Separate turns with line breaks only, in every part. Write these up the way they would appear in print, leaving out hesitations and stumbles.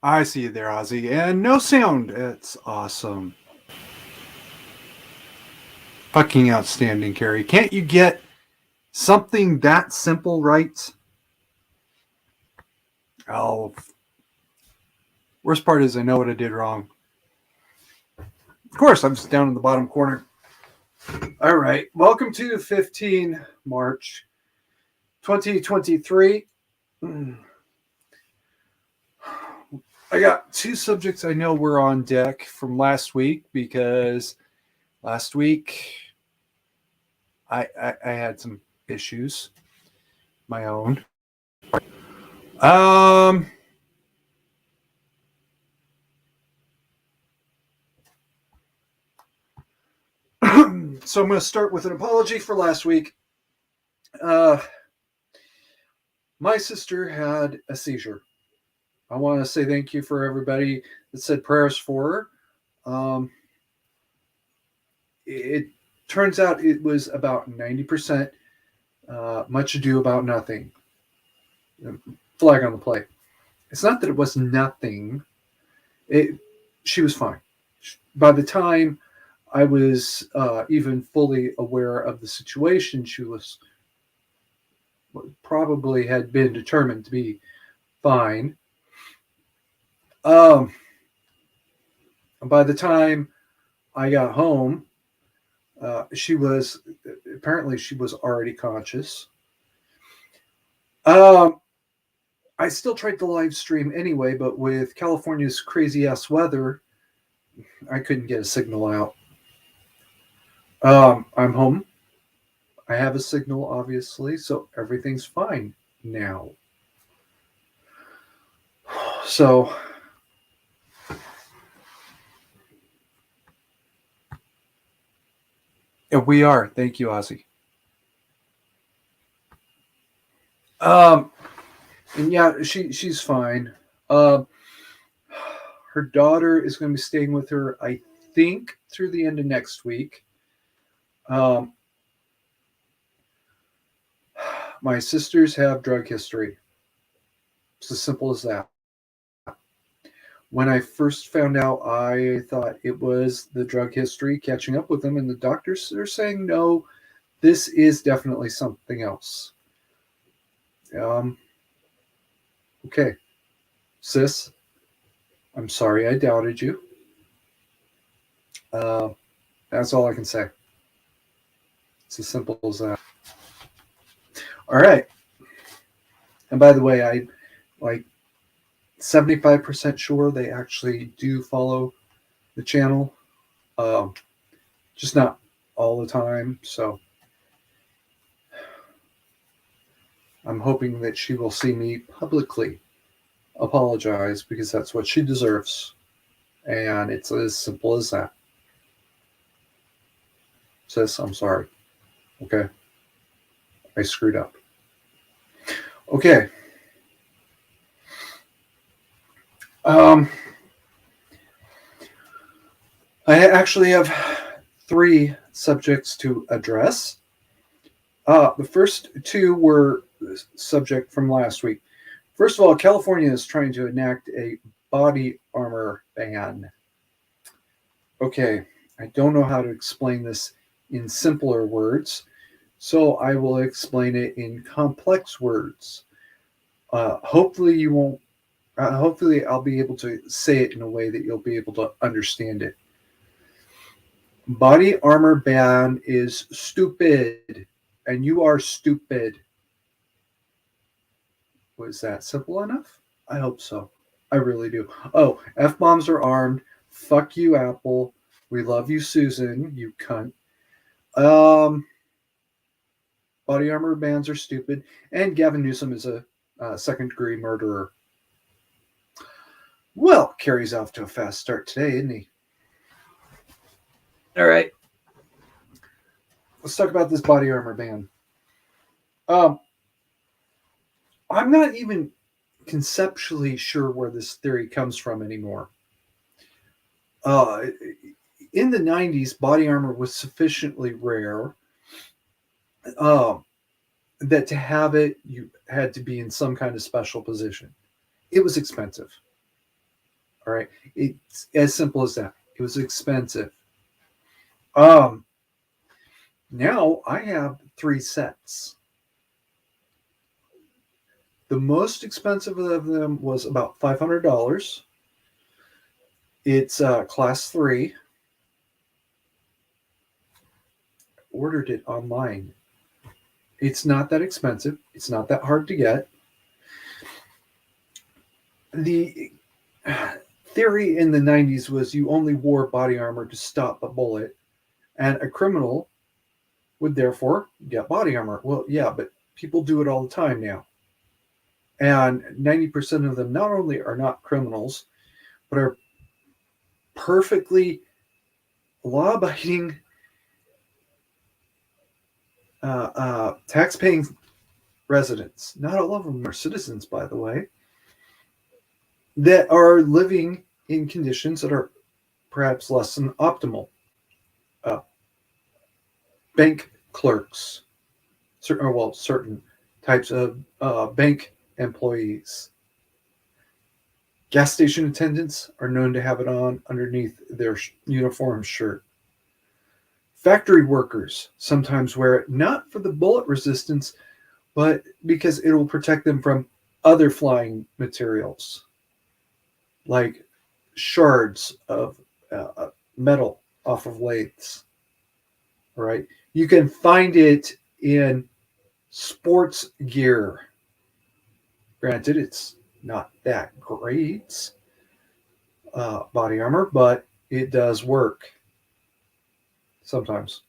I see you there, Ozzy. And no sound. It's awesome. Fucking outstanding, Carrie. Can't you get something that simple right? Oh, worst part is I know what I did wrong. Of course, I'm just down in the bottom corner. All right. Welcome to 15 March 2023. I got two subjects I know were on deck from last week because last week I had some issues, my own. Um, so I'm going to start with an apology for last week. Uh, my sister had a seizure. I want to say thank you for everybody that said prayers for her. It turns out it was about 90% much ado about nothing. Flag on the play. It's not that it was nothing. She was fine. By the time I was even fully aware of the situation, she was probably had been determined to be fine. By the time I got home, she was already conscious. I still tried to live stream anyway, but with California's crazy ass weather, I couldn't get a signal out. I'm home. I have a signal, obviously, so everything's fine now. So, yeah, we are. Thank you, Ozzy. And yeah, she's fine. Her daughter is going to be staying with her, I think, through the end of next week. My sisters have drug history. It's as simple as that. When I first found out, I thought it was the drug history catching up with them, and the doctors are saying no, this is definitely something else. Okay, sis, I'm sorry I doubted you. That's all I can say. It's as simple as that. All right. And by the way, I like 75% sure they actually do follow the channel, just not all the time. So I'm hoping that she will see me publicly apologize because that's what she deserves. And it's as simple as that. Sis, I'm sorry. Okay. I screwed up. Okay. I actually have three subjects to address. The first two were subject from last week. First of all, California is trying to enact a body armor ban. Okay, I don't know how to explain this in simpler words, so I will explain it in complex words. Hopefully you won't. Hopefully I'll be able to say it in a way that you'll be able to understand it. Body armor ban is stupid, and you are stupid. Was that simple enough? I hope so. I really do. Oh, F bombs are armed. Fuck you, Apple. We love you, Susan, you cunt. Body armor bans are stupid. And Gavin Newsom is a second degree murderer. Well, Carrie's off to a fast start today, isn't he? All right. Let's talk about this body armor ban. I'm not even conceptually sure where this theory comes from anymore. In the 90s, body armor was sufficiently rare that to have it, you had to be in some kind of special position. It was expensive. All right. It's as simple as that. It was expensive. Um, Now I have 3 sets. The most expensive of them was about $500. It's class 3. Ordered it online. It's not that expensive. It's not that hard to get. The theory in the 90s was you only wore body armor to stop a bullet, and a criminal would therefore get body armor. Well, yeah, but people do it all the time now. And 90% of them not only are not criminals, but are perfectly law-abiding, tax-paying residents. Not all of them are citizens, by the way, that are living in conditions that are perhaps less than optimal. Uh, Bank clerks, certain types of bank employees. Gas station attendants are known to have it on underneath their uniform shirt. Factory workers sometimes wear it not for the bullet resistance, but because it will protect them from other flying materials, like shards of metal off of lathes. All right. You can find it in sports gear. Granted, it's not that great body armor, but it does work sometimes.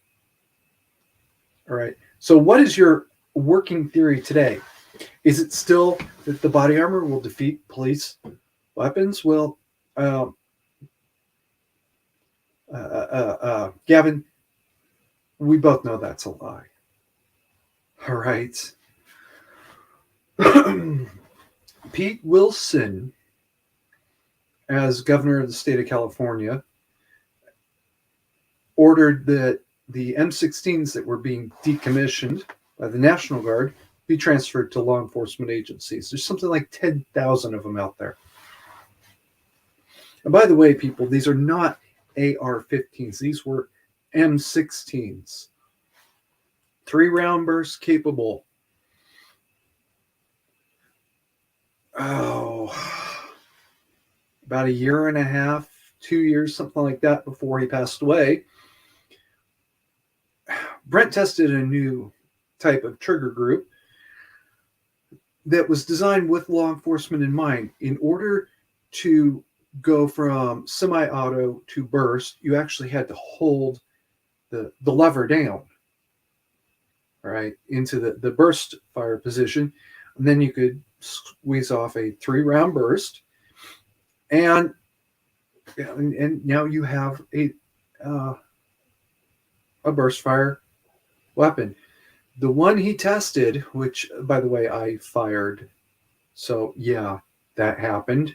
All right. So, what is your working theory today? Is it still that the body armor will defeat police weapons? Well, Gavin, we both know that's a lie. All right. Pete Wilson, as governor of the state of California, ordered that the M16s that were being decommissioned by the National Guard be transferred to law enforcement agencies. There's something like 10,000 of them out there. And by the way, people, these are not AR-15s. These were M16s. 3-round bursts capable. About a year and a half, 2 years, something like that, before he passed away, Brent tested a new type of trigger group that was designed with law enforcement in mind. In order to go from semi-auto to burst, you actually had to hold the lever down, right, into the burst fire position, and then you could squeeze off a 3-round burst, and now you have a burst fire weapon. The one he tested, which, by the way, I fired, so yeah, that happened,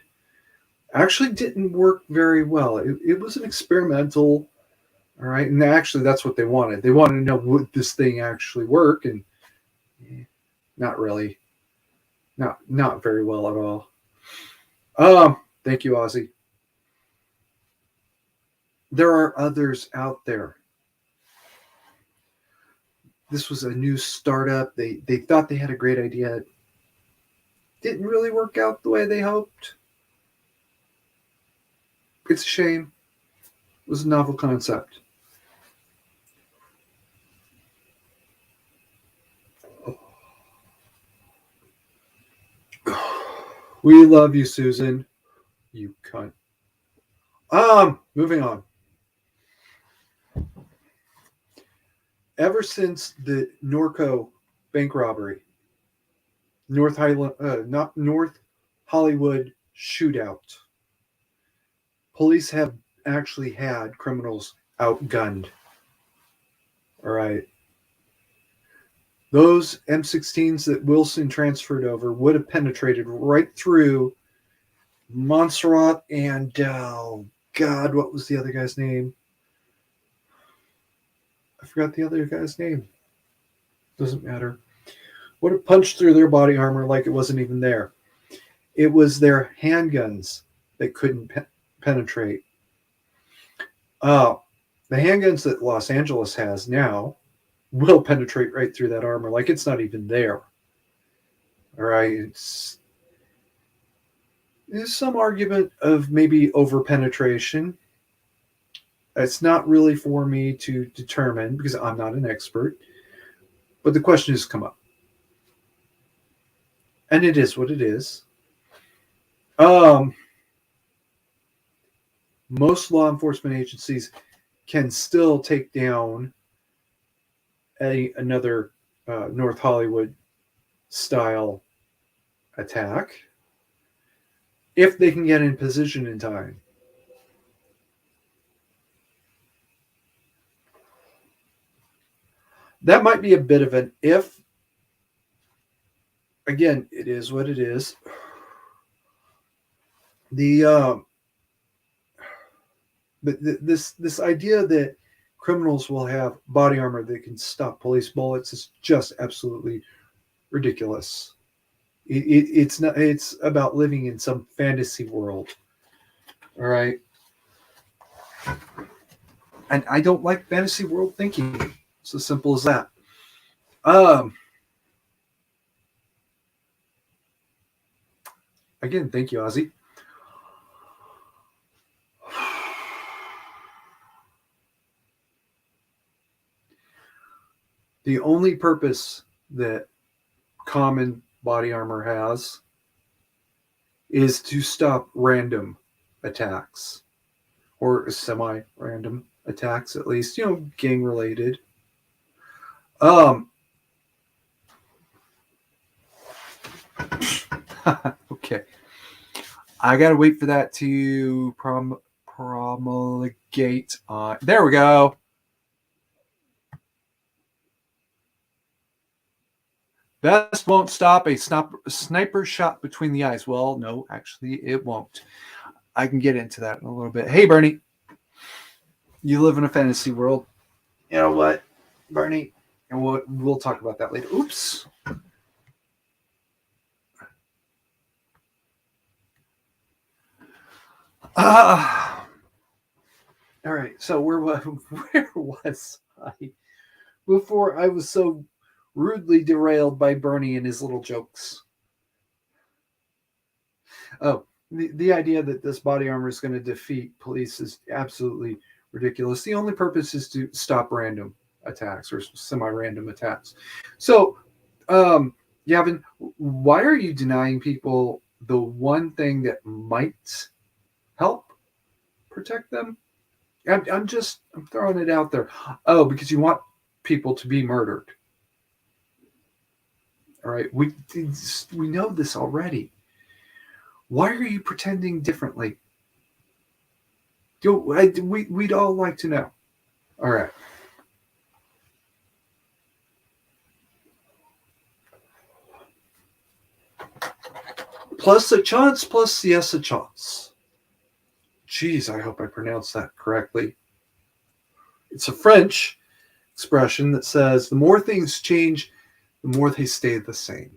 actually didn't work very well. It was an experimental, all right, and actually that's what they wanted. They wanted to know, would this thing actually work, and not really, not very well at all. Thank you, Ozzy. There are others out there. This was a new startup. They thought they had a great idea. It didn't really work out the way they hoped. It's a shame. It was a novel concept. We love you, Susan. You cunt. Moving on. Ever since the Norco bank robbery, North Hollywood shootout, police have actually had criminals outgunned. All right. Those M16s that Wilson transferred over would have penetrated right through Montserrat and, oh God, what was the other guy's name? I forgot the other guy's name. Doesn't matter. Would have punched through their body armor like it wasn't even there. It was their handguns that couldn't penetrate. The handguns that Los Angeles has now will penetrate right through that armor, like it's not even there. All right, there's some argument of maybe over penetration. It's not really for me to determine because I'm not an expert, but the question has come up, and it is what it is. Most law enforcement agencies can still take down another North Hollywood style attack if they can get in position in time. That might be a bit of an if. Again, it is what it is. But this idea that criminals will have body armor that can stop police bullets is just absolutely ridiculous. It's not. It's about living in some fantasy world. All right. And I don't like fantasy world thinking. It's as simple as that. Again, thank you, Ozzy. The only purpose that common body armor has is to stop random attacks or semi-random attacks, at least, gang related. Okay. I gotta wait for that to promulgate on. There we go. Vest won't stop a sniper shot between the eyes. Well, no, actually, it won't. I can get into that in a little bit. Hey, Bernie. You live in a fantasy world. You know what, Bernie? And we'll talk about that later. Oops. All right. So where was I before I was so rudely derailed by Bernie and his little jokes? Oh, the idea that this body armor is going to defeat police is absolutely ridiculous. The only purpose is to stop random attacks or semi-random attacks. So, Gavin, why are you denying people the one thing that might help protect them? I'm throwing it out there. Oh, because you want people to be murdered. All right, we know this already. Why are you pretending differently? We'd all like to know. All right. Plus a chance, plus yes a chance. Jeez, I hope I pronounced that correctly. It's a French expression that says the more things change, the more they stay the same.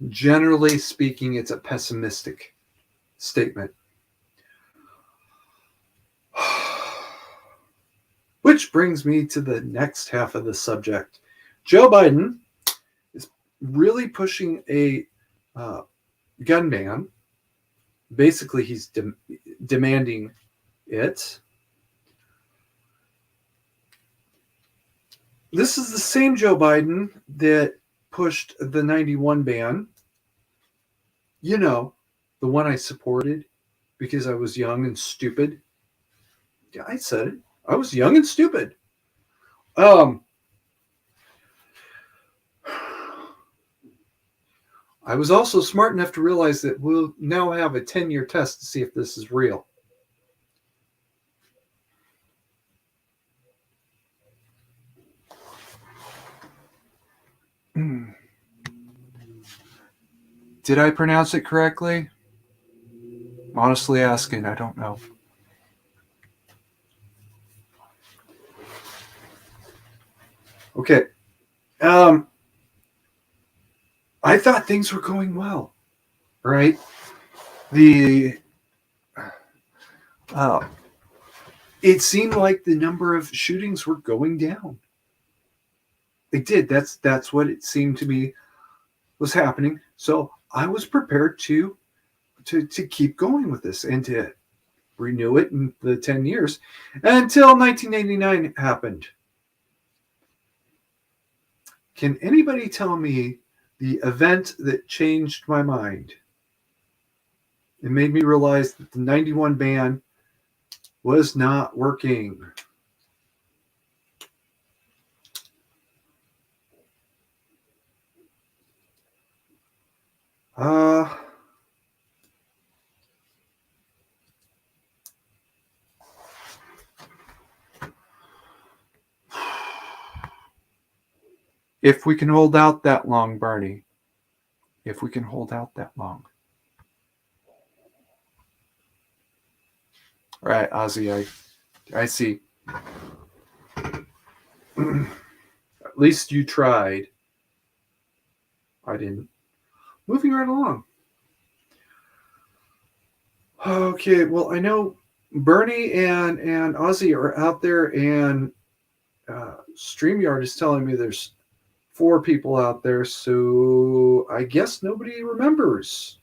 Generally speaking, it's a pessimistic statement. Which brings me to the next half of the subject. Joe Biden is really pushing a gun ban. Basically, he's demanding it. This is the same Joe Biden that pushed the 91 ban. You know, the one I supported because I was young and stupid. Yeah, I said it. I was young and stupid. I was also smart enough to realize that we'll now have a 10-year test to see if this is real. Did I pronounce it correctly? Honestly asking, I don't know. Okay. I thought things were going well, right? the it seemed like the number of shootings were going down. It did. That's what it seemed to me was happening. So I was prepared to keep going with this and to renew it in the 10 years until 1989 happened. Can anybody tell me the event that changed my mind? It made me realize that the 91 ban was not working. If we can hold out that long, Barney. If we can hold out that long. All right, Ozzy, I see. At least you tried. I didn't. Moving right along. Okay, well, I know Bernie and Ozzy are out there, and StreamYard is telling me there's 4 people out there, so I guess nobody remembers.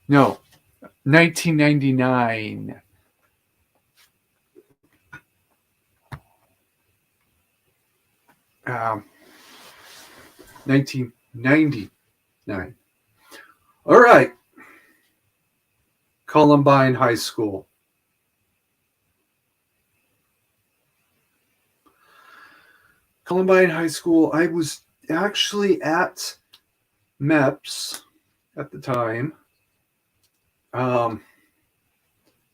No, 1999. Um, 1999. All right. Columbine High School. Columbine High School. I was actually at MEPS at the time.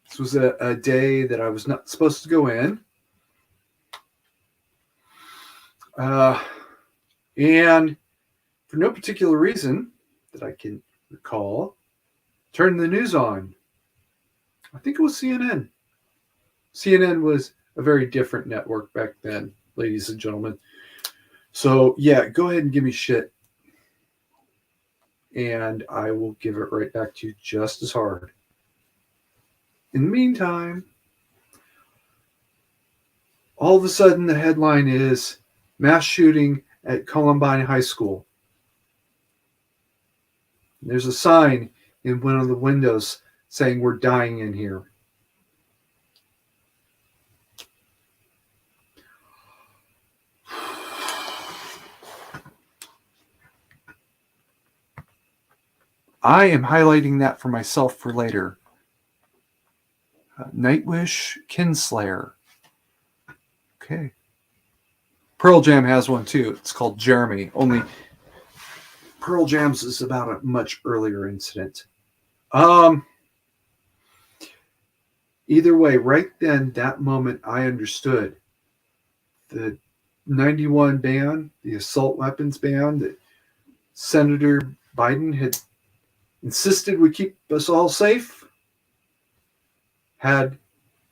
This was a day that I was not supposed to go in. And for no particular reason that I can recall, turned the news on. I think it was CNN. CNN was a very different network back then, ladies and gentlemen. So, yeah, go ahead and give me shit. And I will give it right back to you just as hard. In the meantime, all of a sudden the headline is mass shooting at Columbine High School. There's a sign in one of the windows saying we're dying in here. I am highlighting that for myself for later. Nightwish Kinslayer. Okay. Pearl Jam has one too. It's called Jeremy. Only Pearl Jam's is about a much earlier incident. Either way, right then, that moment, I understood the 91 ban, the assault weapons ban that Senator Biden had insisted would keep us all safe, had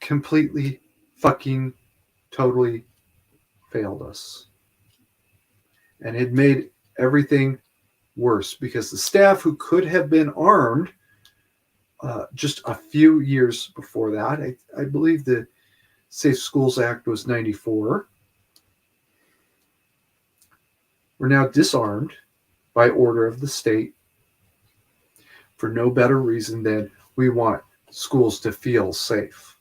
completely fucking totally failed us. And had made everything worse because the staff who could have been armed just a few years before that, I believe the Safe Schools Act was 94, were now disarmed by order of the state for no better reason than we want schools to feel safe.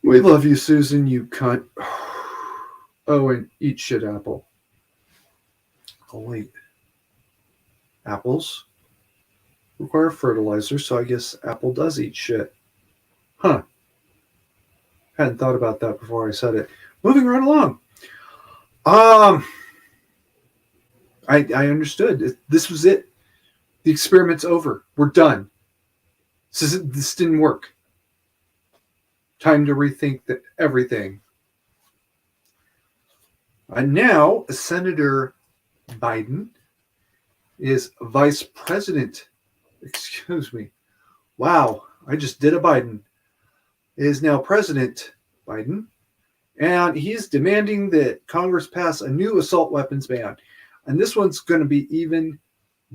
We love you, Susan, you cunt. Oh, and eat shit, Apple. Oh, wait. Apples require fertilizer, so I guess Apple does eat shit. Huh. Hadn't thought about that before I said it. Moving right along. I understood. This was it. The experiment's over. We're done. This didn't work. Time to rethink everything. And now Senator Biden is vice president. Excuse me. Wow, I just did a Biden. Is now President Biden. And he's demanding that Congress pass a new assault weapons ban. And this one's going to be even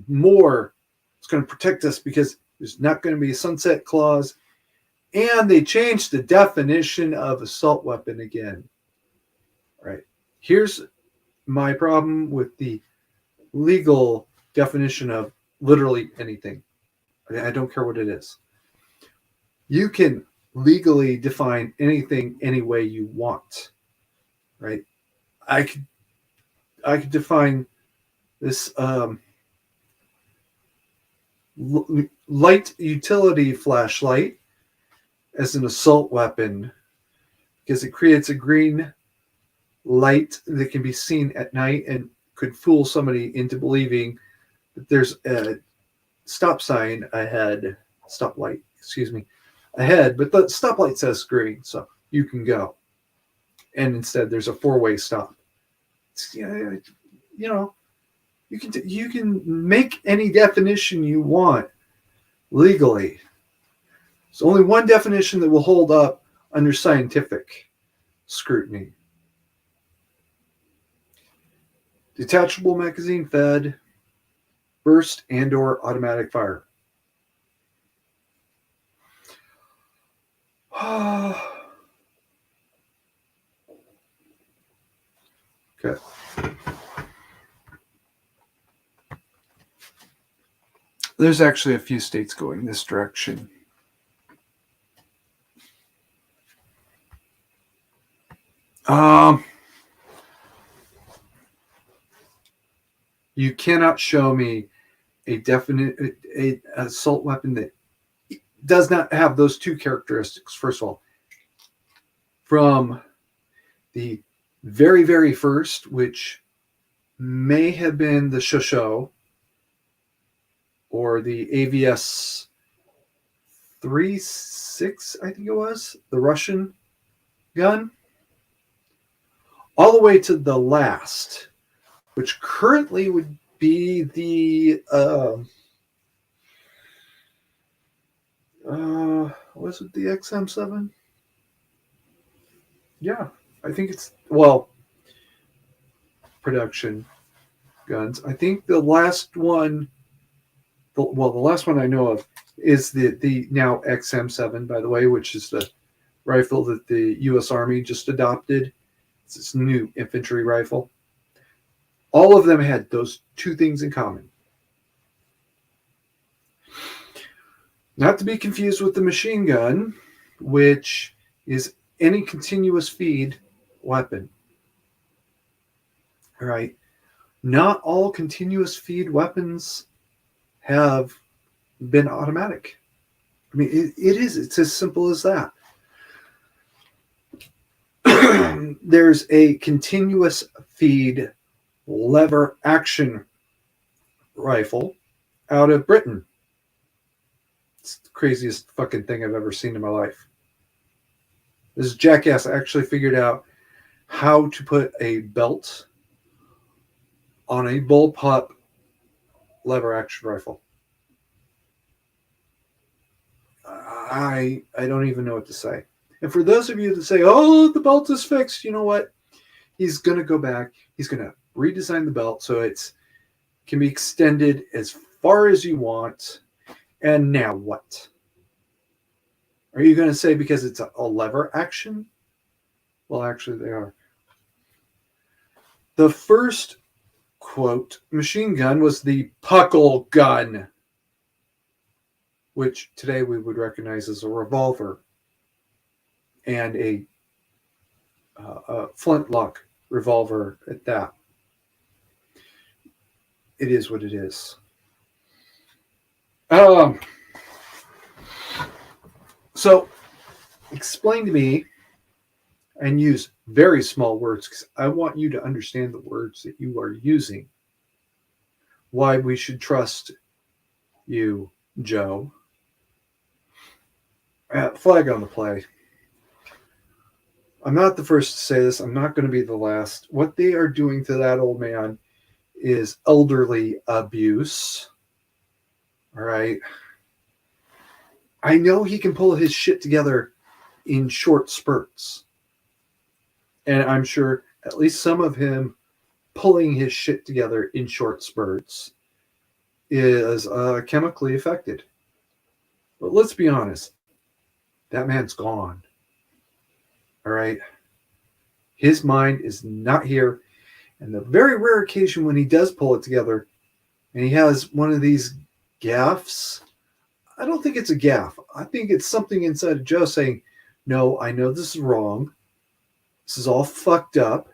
more. It's going to protect us because there's not going to be a sunset clause. And they changed the definition of assault weapon again. All right. Here's my problem with the legal definition of literally anything. I don't care what it is. You can legally define anything any way you want, right? I could define this light utility flashlight as an assault weapon because it creates a green light that can be seen at night and could fool somebody into believing that there's a stop sign ahead, stoplight, excuse me, ahead, but the stoplight says green, so you can go. And instead, there's a four-way stop. You know, you can make any definition you want legally. There's only one definition that will hold up under scientific scrutiny. Detachable magazine fed, burst and/or automatic fire. Okay. There's actually a few states going this direction. You cannot show me a definite assault weapon that does not have those two characteristics. First of all, from the very, very first, which may have been the Shosho or the AVS 36, I think it was, the Russian gun, all the way to the last, which currently would be the was it the XM7? Yeah, I think it's, well, production guns. I think the last one, the last one I know of is the now XM7, by the way, which is the rifle that the U.S. Army just adopted. It's this new infantry rifle. All of them had those two things in common. Not to be confused with the machine gun, which is any continuous feed weapon. All right. Not all continuous feed weapons have been automatic. I mean, it's as simple as that. There's a continuous feed lever action rifle out of Britain. It's the craziest fucking thing I've ever seen in my life. This jackass actually figured out how to put a belt on a bullpup lever action rifle. I don't even know what to say. And for those of you that say, oh, the belt is fixed, you know what? He's going to go back. He's going to redesign the belt so it can be extended as far as you want. And now what? Are you going to say because it's a lever action? Well, actually, they are. The first, quote, machine gun was the puckle gun, which today we would recognize as a revolver and a flintlock revolver at that. It is what it is. So explain to me and use very small words because I want you to understand the words that you are using. Why we should trust you, Joe. Flag on the play. I'm not the first to say this. I'm not going to be the last. What they are doing to that old man is elderly abuse. All right. I know he can pull his shit together in short spurts. And I'm sure at least some of him pulling his shit together in short spurts is chemically affected. But let's be honest, that man's gone. All right. His mind is not here. And the very rare occasion when he does pull it together and he has one of these gaffes, I don't think it's a gaffe. I think it's something inside of Joe saying, no, I know this is wrong. This is all fucked up.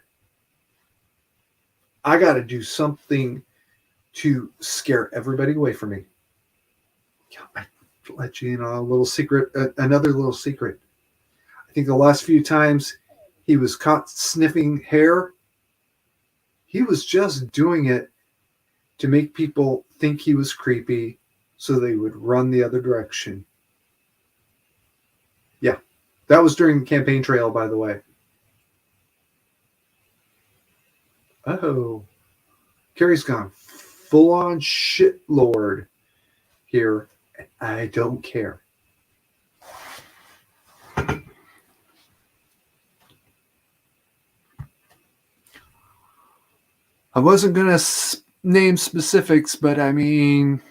I got to do something to scare everybody away from me. I let you in on a little secret, another little secret. I think the last few times he was caught sniffing hair, he was just doing it to make people think he was creepy so they would run the other direction. Yeah, that was during the campaign trail, by the way. Oh, Carrie's gone full on shit lord here. I don't care. I wasn't going to name specifics, but I mean,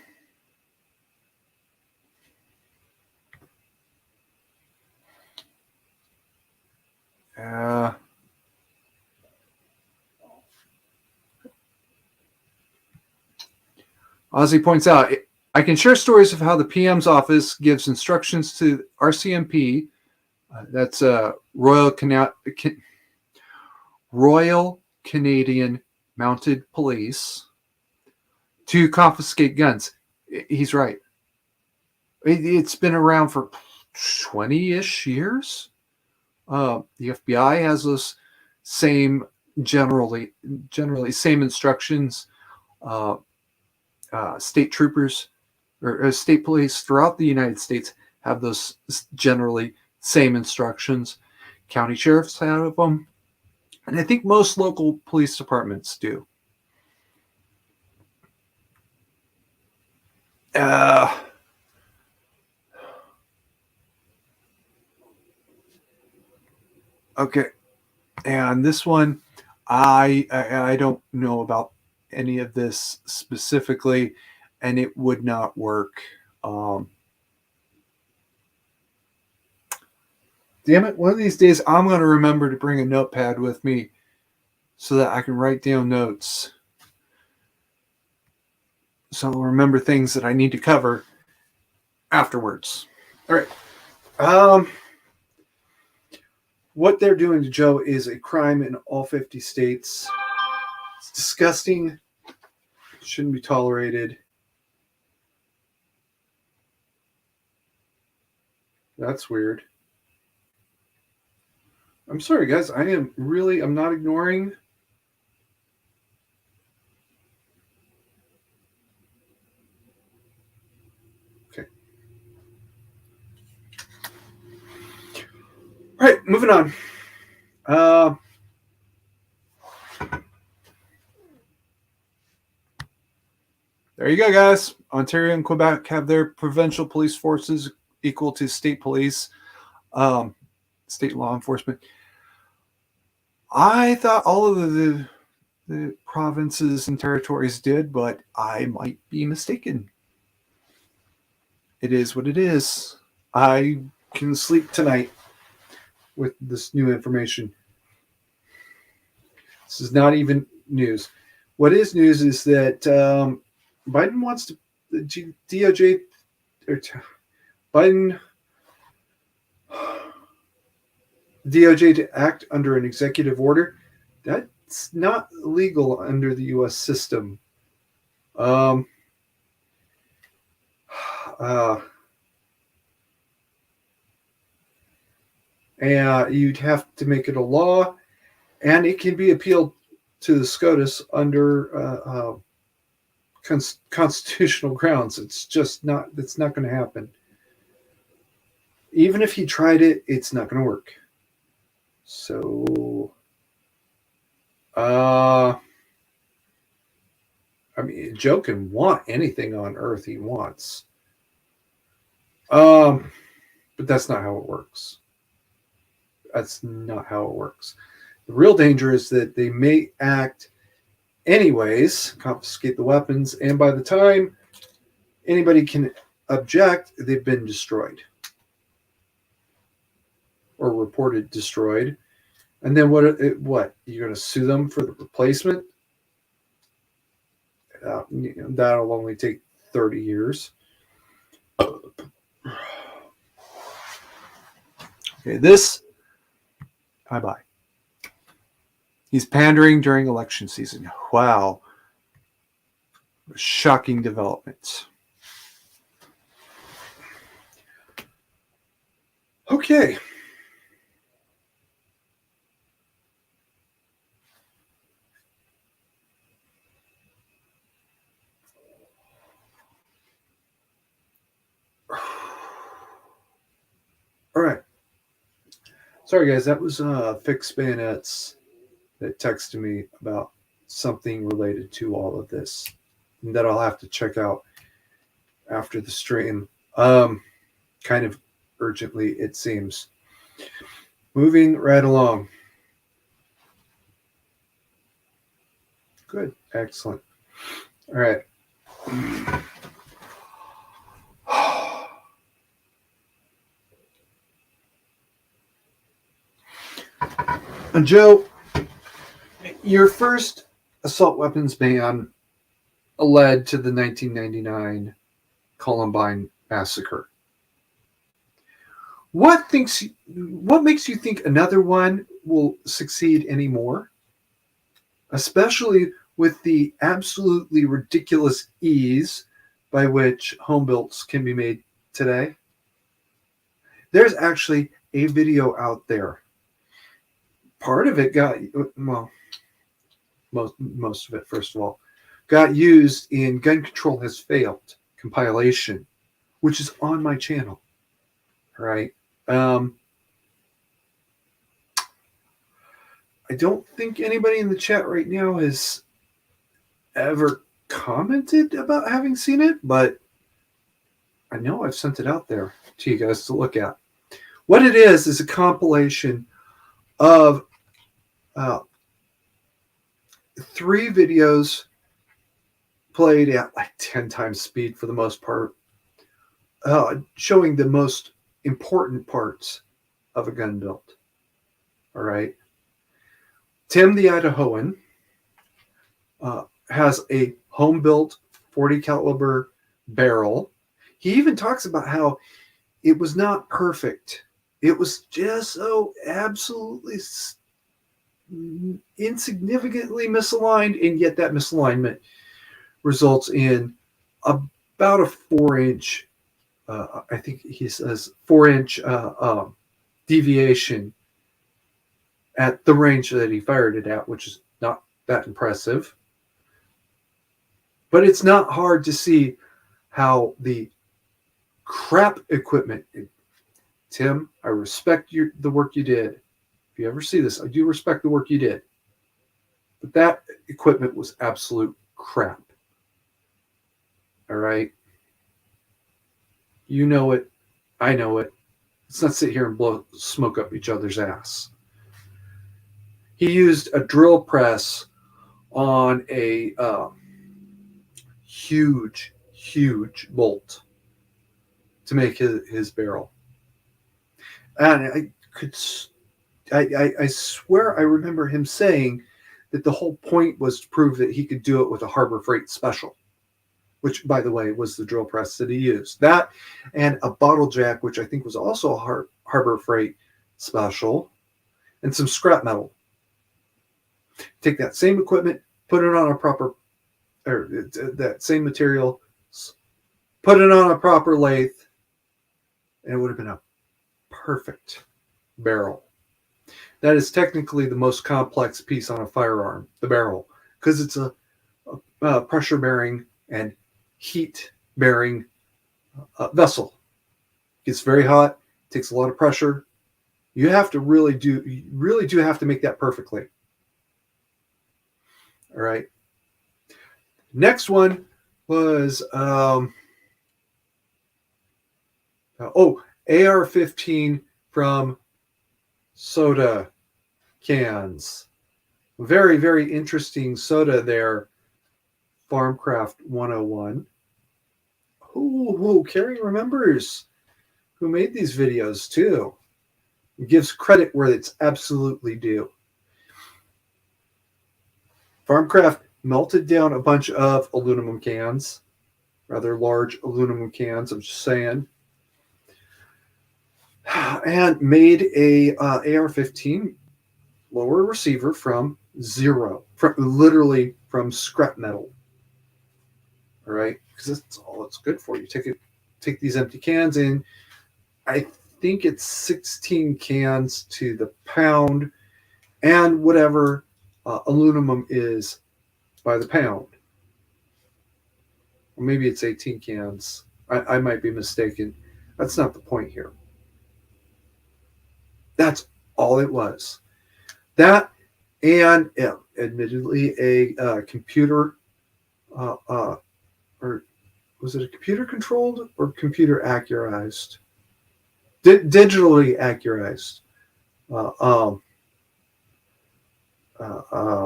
Ozzy points out, I can share stories of how the PM's office gives instructions to RCMP, that's Royal Canadian Mounted Police, to confiscate guns. He's right. It's been around for 20-ish years. The FBI has those same generally same instructions. State troopers or state police throughout the United States have those generally same instructions. County sheriffs have them, and I think most local police departments do. Okay, and this one, I don't know about any of this specifically, and it would not work. Damn it, one of these days I'm going to remember to bring a notepad with me so that I can write down notes. So I'll remember things that I need to cover afterwards. All right. What they're doing to Joe is a crime in all 50 states. It's disgusting. It shouldn't be tolerated. That's weird. I'm sorry, guys. I'm not ignoring. Okay. All right, moving on. There you go, guys. Ontario and Quebec have their provincial police forces equal to state police, state law enforcement. I thought all of the provinces and territories did, but I might be mistaken. It is what it is. I can sleep tonight with this new information. This is not even news. What is news is that Biden wants to DOJ or Biden DOJ to act under an executive order. That's not legal under the U.S. system. And you'd have to make it a law, and it can be appealed to the SCOTUS under constitutional grounds. It's not going to happen. Even if he tried it, it's not going to work. So, I mean, Joe can want anything on Earth he wants. But that's not how it works. That's not how it works. The real danger is that they may act anyways, confiscate the weapons, and by the time anybody can object, they've been destroyed or reported destroyed. And then what? You're going to sue them for the replacement? That'll only take 30 years. Okay, this. Bye-bye. He's pandering during election season. Wow. Shocking developments. Okay. All right. Sorry, guys. That was Fixed Bayonets that texted me about something related to all of this and that I'll have to check out after the stream. Kind of urgently, it seems. Moving right along. Good. Excellent. All right. And Joe, your first assault weapons ban led to the 1999 Columbine massacre. What makes you think another one will succeed anymore? Especially with the absolutely ridiculous ease by which home builds can be made today. There's actually a video out there. Part of it got, well, most of it, first of all, got used in Gun Control Has Failed compilation, which is on my channel. All right. I don't think anybody in the chat right now has ever commented about having seen it, but I know I've sent it out there to you guys to look at. What it is a compilation of 3 videos played at like 10 times speed for the most part, showing the most important parts of a gun build. All right. Tim the Idahoan has a home-built 40 caliber barrel. He even talks about how it was not perfect. It was just so absolutely insignificantly misaligned, and yet that misalignment results in about a 4-inch, I think he says 4-inch deviation at the range that he fired it at, which is not that impressive. But it's not hard to see how the crap equipment. Tim, I respect the work you did. If you ever see this, I do respect the work you did. But that equipment was absolute crap. All right? You know it. I know it. Let's not sit here and blow smoke up each other's ass. He used a drill press on a huge bolt to make his barrel. And I swear I remember him saying that the whole point was to prove that he could do it with a Harbor Freight Special, which, by the way, was the drill press that he used. That and a bottle jack, which I think was also a Harbor Freight Special, and some scrap metal. Take that same equipment, put it on a proper, or that same material, put it on a proper lathe, and it would have been a perfect barrel. That is technically the most complex piece on a firearm, the barrel, because it's a pressure-bearing and heat-bearing vessel. It gets very hot, takes a lot of pressure. You really do have to make that perfectly. All right. Next one was AR-15 from soda cans. Very, very interesting soda there. Farmcraft 101. Carrie remembers who made these videos too. It gives credit where it's absolutely due. Farmcraft melted down a bunch of aluminum cans, rather large aluminum cans, I'm just saying, and made a AR-15 lower receiver from zero, literally from scrap metal. All right, because that's all it's good for. You take these empty cans in. I think it's 16 cans to the pound, and whatever aluminum is by the pound. Or maybe it's 18 cans. I might be mistaken. That's not the point here. That's all it was. That and admittedly a computer, or was it a computer controlled or computer accurized? Digitally accurized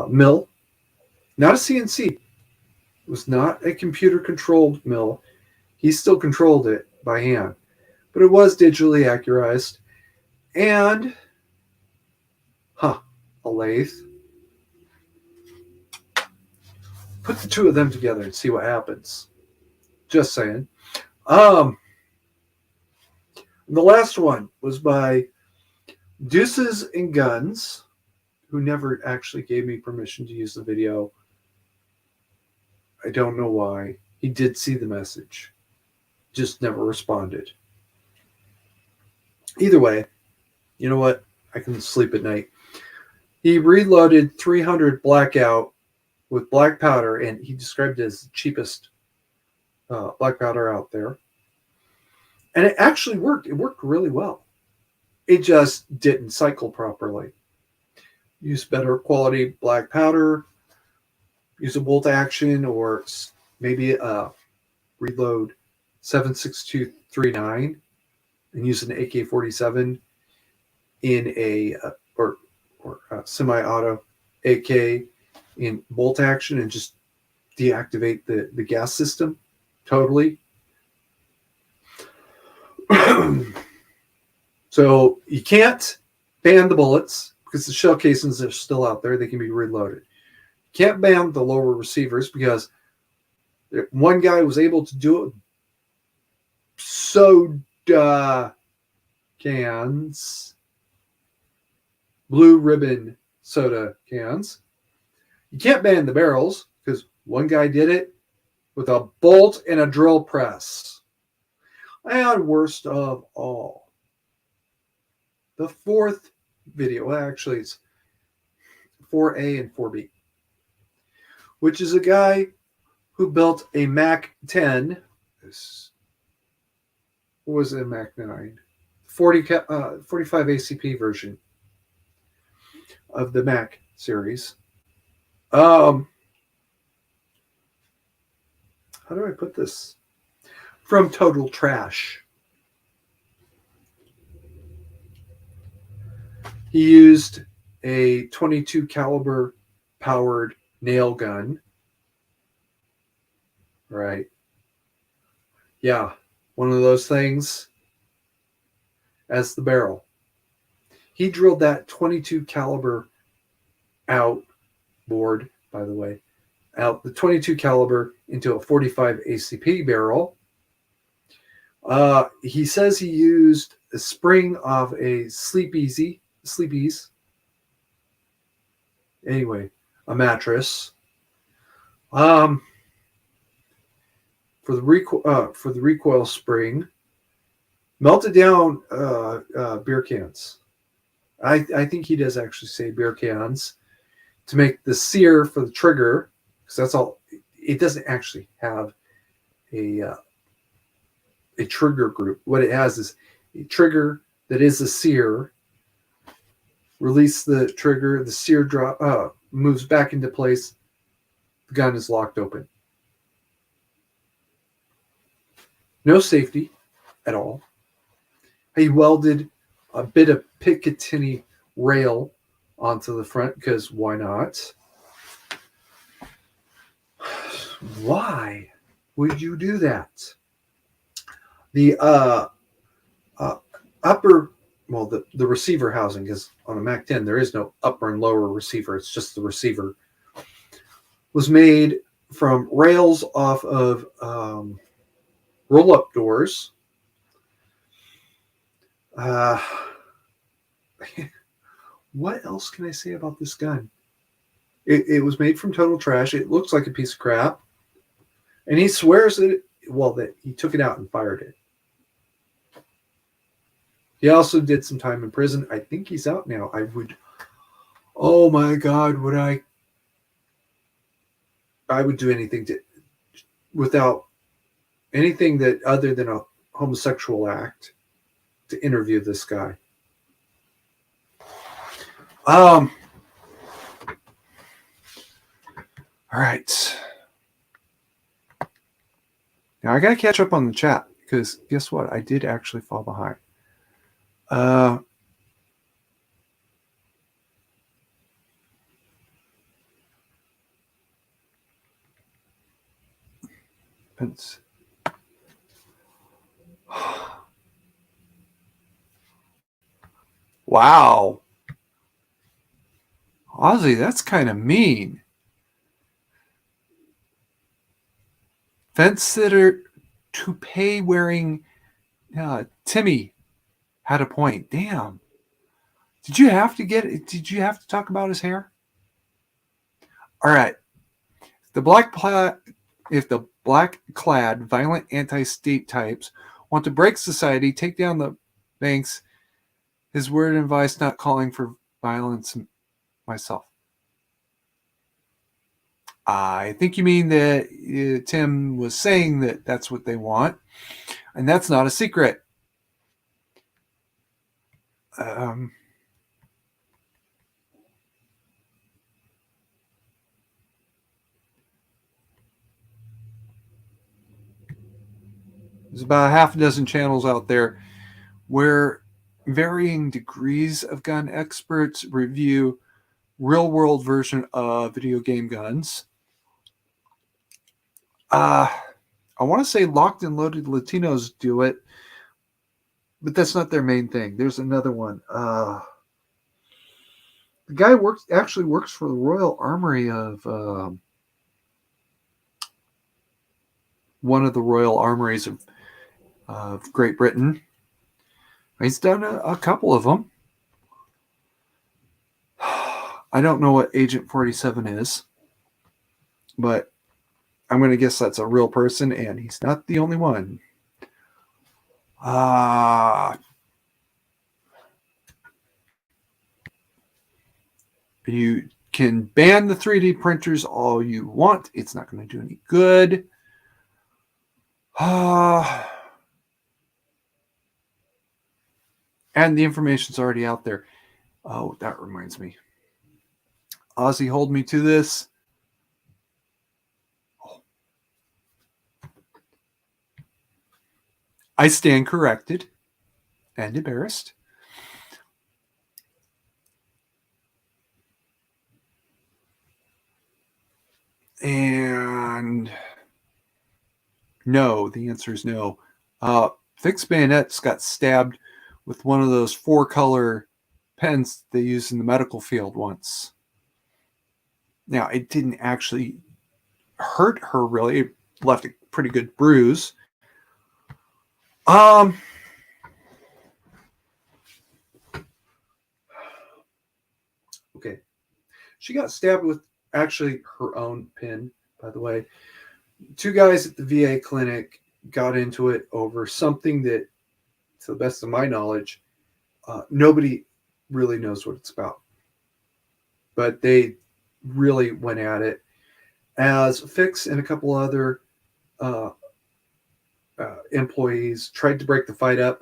mill, not a CNC. It was not a computer controlled mill. He still controlled it by hand, but it was digitally accurized. And a lathe. Put the two of them together and see what happens. Just saying. The last one was by Deuces and Guns, who never actually gave me permission to use the video. I don't know why. He did see the message, just never responded. Either way, you know what? I can sleep at night. He reloaded 300 blackout with black powder, and he described it as the cheapest black powder out there. And it actually worked. It worked really well. It just didn't cycle properly. Use better quality black powder, use a bolt action, or maybe reload 7.6239 and use an AK-47 in a or semi-auto AK in bolt action and just deactivate the gas system totally. So you can't ban the bullets because the shell casings are still out there. They can be reloaded. You can't ban the lower receivers because one guy was able to do it. Soda cans, blue ribbon soda cans. You can't ban the barrels because one guy did it with a bolt and a drill press. And worst of all, the fourth video, actually it's 4A and 4B, which is a guy who built a Mac 10. What was it, a Mac 9? 45 ACP version of the Mac series. How do I put this? From total trash. He used a 22 caliber powered nail gun. Right. Yeah. One of those things as the barrel. He drilled that 22 caliber outboard, by the way, out the 22 caliber into a 45 ACP barrel. He says he used a spring of a Sleepies. Anyway, a mattress. For the recoil spring, melted down beer cans. I think he does actually say beer cans to make the sear for the trigger, because that's all. It doesn't actually have a trigger group. What it has is a trigger that is a sear, Release the trigger. The sear drop moves back into place. The gun is locked open. No safety at all. He welded a bit of Picatinny rail onto the front because why not? Why would you do that? The upper, well, the receiver housing, is on a Mac 10, there is no upper and lower receiver. It's just the receiver. Was made from rails off of roll-up doors. What else can I say about this gun? It was made from total trash. It looks like a piece of crap. And he swears that he took it out and fired it. He also did some time in prison. I think he's out now. Oh my God, I would do anything without anything that other than a homosexual act to interview this guy. All right. Now I gotta catch up on the chat because guess what? I did actually fall behind. Wow. Ozzy, that's kind of mean. Fence sitter toupee wearing Timmy had a point. Damn. Did you have to talk about his hair? All right. If the black-clad, violent anti-state types want to break society, take down the banks, his word and advice not calling for violence myself. I think you mean that Tim was saying that that's what they want, and that's not a secret. There's about half a dozen channels out there where varying degrees of gun experts review real-world version of video game guns. I want to say Locked and Loaded Latinos do it, but that's not their main thing. There's another one. The guy actually works for the Royal Armory of one of the Royal Armories of Great Britain. He's done a couple of them. I don't know what Agent 47 is, but I'm going to guess that's a real person, and he's not the only one. You can ban the 3D printers all you want. It's not going to do any good. And the information's already out there. Oh, that reminds me. Ozzy, hold me to this. Oh. I stand corrected and embarrassed. And no, the answer is no. Fixed Bayonets got stabbed with one of those 4-color pens they use in the medical field once. Now, it didn't actually hurt her really. It left a pretty good bruise. Okay. She got stabbed with actually her own pen, by the way. 2 guys at the VA clinic got into it over something that, to the best of my knowledge, nobody really knows what it's about. But they really went at it. As Fix and a couple other employees tried to break the fight up,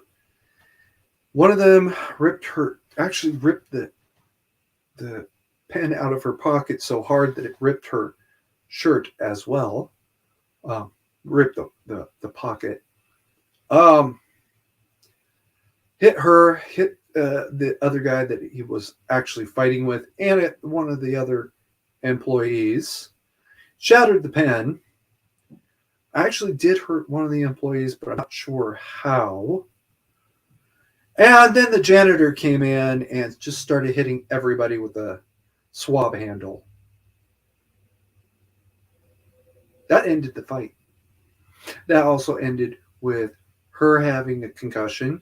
one of them ripped the the pen out of her pocket so hard that it ripped her shirt as well. Ripped the pocket. Hit her, hit the other guy that he was actually fighting with, and one of the other employees. Shattered the pen. I actually did hurt one of the employees, but I'm not sure how. And then the janitor came in and just started hitting everybody with a swab handle. That ended the fight. That also ended with her having a concussion,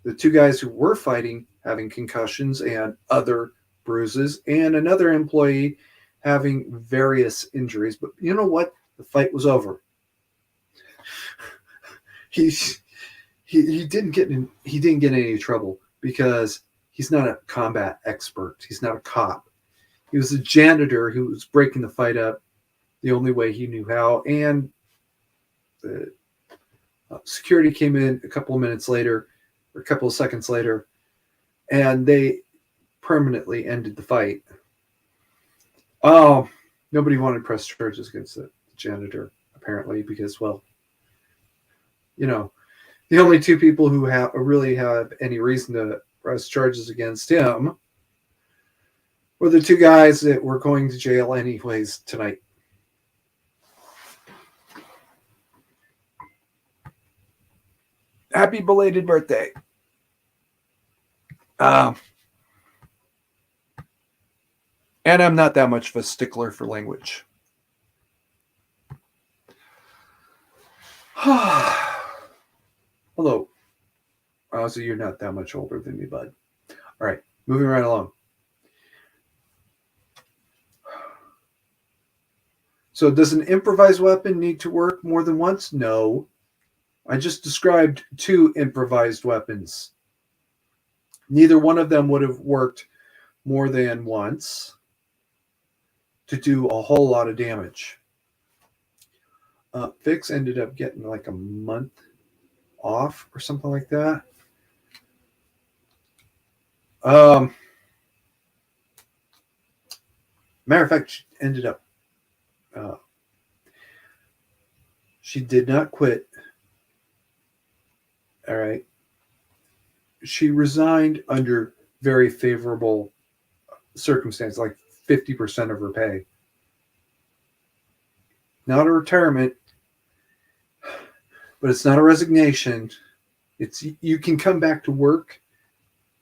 the two guys who were fighting having concussions and other bruises, and another employee having various injuries. But you know what? The fight was over. He didn't get any trouble because he's not a combat expert. He's not a cop. He was a janitor who was breaking the fight up the only way he knew how. And the security came in a couple of minutes later, or a couple of seconds later, and they permanently ended the fight. Nobody wanted to press charges against the janitor, apparently, because, well, you know, the only two people who really have any reason to press charges against him were the two guys that were going to jail anyways tonight. Happy belated birthday. And I'm not that much of a stickler for language. Hello. So you're not that much older than me, bud. All right, moving right along. So does an improvised weapon need to work more than once? No. I just described two improvised weapons. Neither one of them would have worked more than once to do a whole lot of damage. Fix ended up getting like a month off or something like that. Matter of fact, she ended up, she did not quit. All right. She resigned under very favorable circumstances, like 50% of her pay. Not a retirement, but it's not a resignation. It's you can come back to work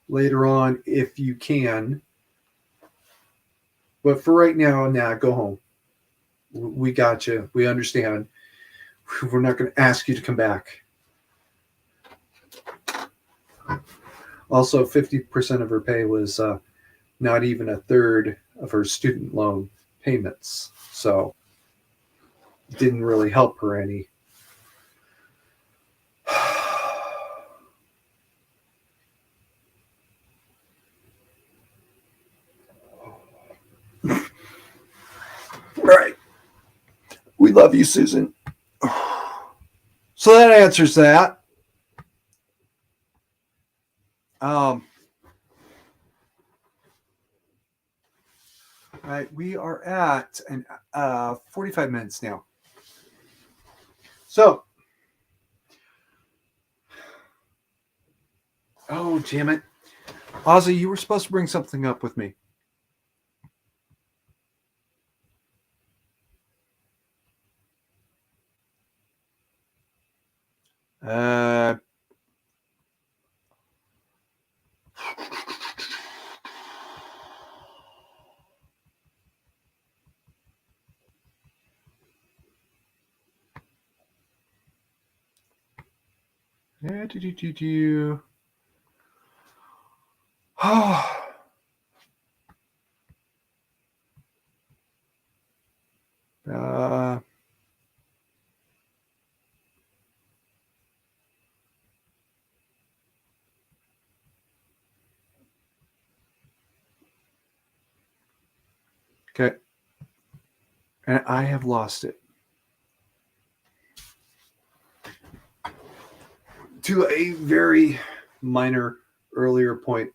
later on if you can. But for right now, go home. We got you. We understand. We're not going to ask you to come back. Also, 50% of her pay was not even a third of her student loan payments. So it didn't really help her any. All right. We love you, Susan. So that answers that. All right, we are at 45 minutes now. So, oh, damn it. Ozzy, you were supposed to bring something up with me. Oh. Okay. And I have lost it. To a very minor earlier point.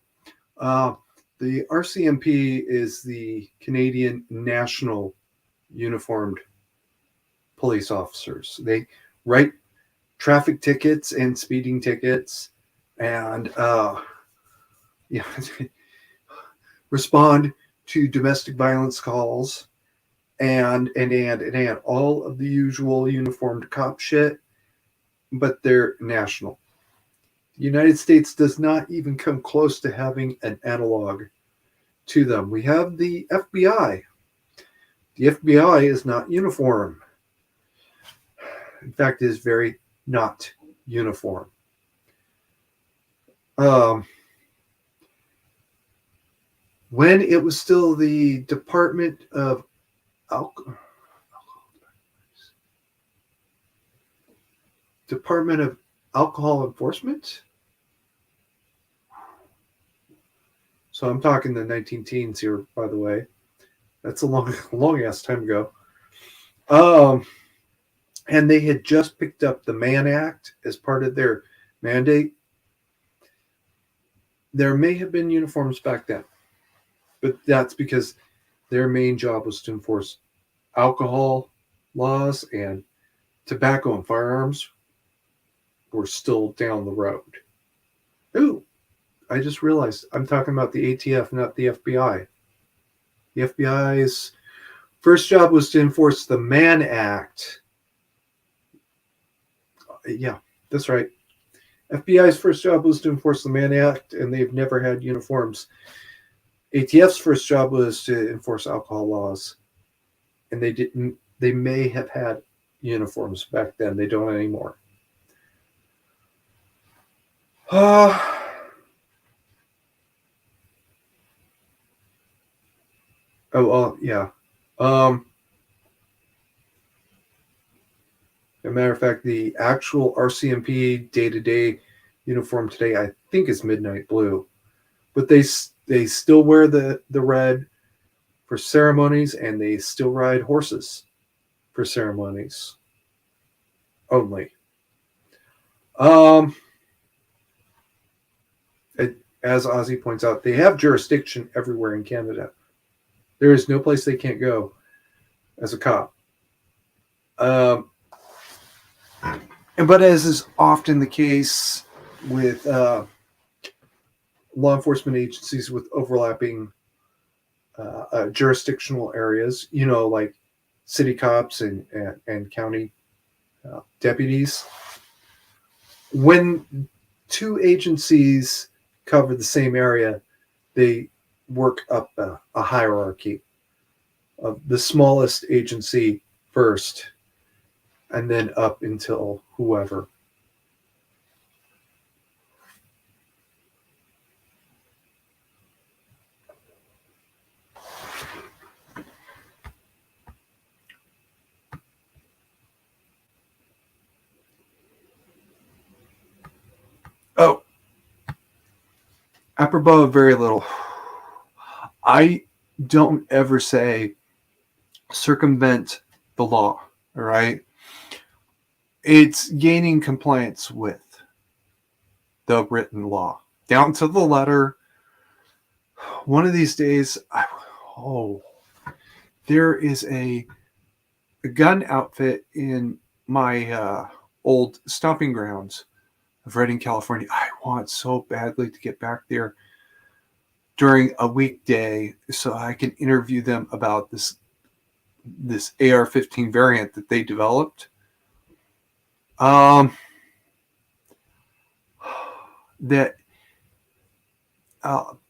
The RCMP is the Canadian National Uniformed Police Officers. They write traffic tickets and speeding tickets, and yeah, respond to domestic violence calls, and all of the usual uniformed cop shit, but they're national. The United States does not even come close to having an analog to them. We have the FBI. The FBI is not uniform. In fact, it is very not uniform. When it was still the Department of Alcohol Enforcement. So I'm talking the 19 teens here, by the way. That's a long ass time ago. And they had just picked up the Mann Act as part of their mandate. There may have been uniforms back then, but that's because their main job was to enforce alcohol laws, and tobacco and firearms were still down the road. Ooh, I just realized I'm talking about the ATF, not the FBI. The FBI's first job was to enforce the Mann Act. Yeah, that's right. FBI's first job was to enforce the Mann Act, and they've never had uniforms. ATF's first job was to enforce alcohol laws, and they didn't. They may have had uniforms back then. They don't anymore. Yeah. As a matter of fact, the actual RCMP day-to-day uniform today, I think, is midnight blue, but they still wear the red for ceremonies, and they still ride horses for ceremonies only. As Ozzy points out, they have jurisdiction everywhere in Canada. There is no place they can't go as a cop. But as is often the case with law enforcement agencies with overlapping jurisdictional areas, like city cops and county deputies, when two agencies cover the same area, they work up a hierarchy of the smallest agency first, and then up until whoever. Oh, apropos of very little, I don't ever say circumvent the law, all right? It's gaining compliance with the written law, down to the letter. One of these days, there is a gun outfit in my old stomping grounds of Redding, California. I want so badly to get back there during a weekday so I can interview them about this AR-15 variant that they developed. That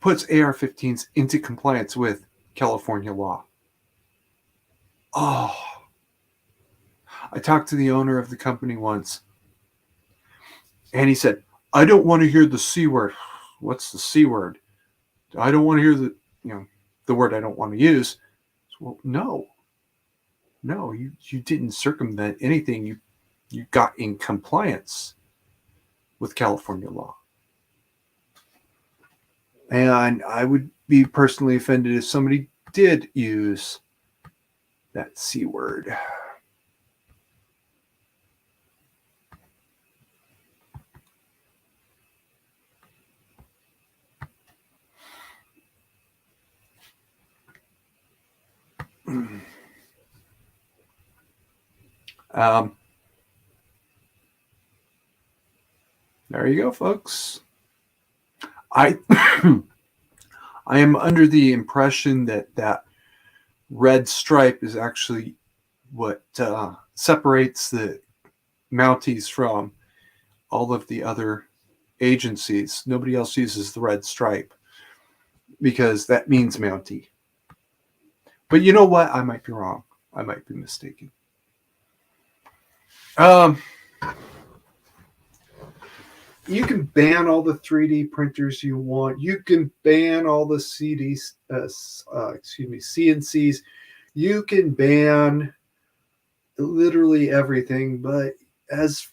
puts AR-15s into compliance with California law. Oh, I talked to the owner of the company once, and he said, "I don't want to hear the C word." What's the C word? I don't want to hear the word I don't want to use. Well, no, you didn't circumvent anything. You got in compliance with California law. And I would be personally offended if somebody did use that C word. There you go, folks. I I am under the impression that red stripe is actually what separates the Mounties from all of the other agencies. Nobody else uses the red stripe because that means Mountie. But you know what? I might be wrong. I might be mistaken. You can ban all the 3D printers you want. You can ban all the CNCs. You can ban literally everything. But as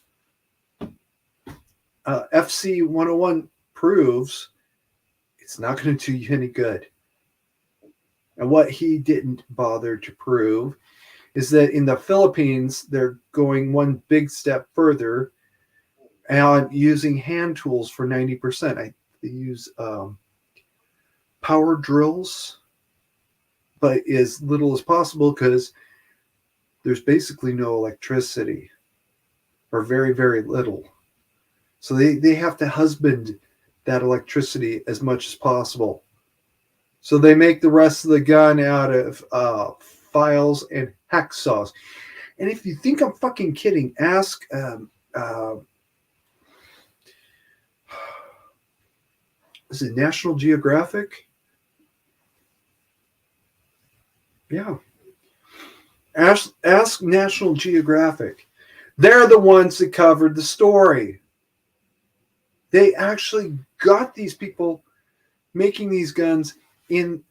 FC 101 proves, it's not going to do you any good. And what he didn't bother to prove is that in the Philippines, they're going one big step further and using hand tools for 90%. They use power drills, but as little as possible because there's basically no electricity or very, very little. So they have to husband that electricity as much as possible. So they make the rest of the gun out of files and hacksaws. And if you think I'm fucking kidding, ask is it National Geographic? Yeah. Ask National Geographic. They're the ones that covered the story. They actually got these people making these guns in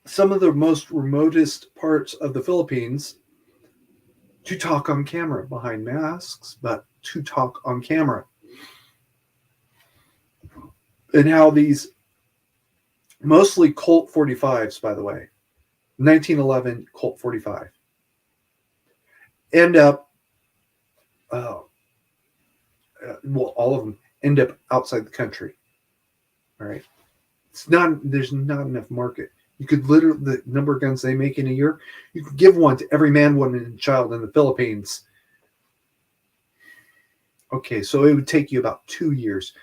some of the most remotest parts of the Philippines to talk on camera behind masks, but to talk on camera. And how these mostly Colt 45s, by the way, 1911 Colt 45, end up, all of them end up outside the country. All right. There's not enough market. You could literally, the number of guns they make in a year, you could give one to every man, woman, and child in the Philippines. Okay, so it would take you about 2 years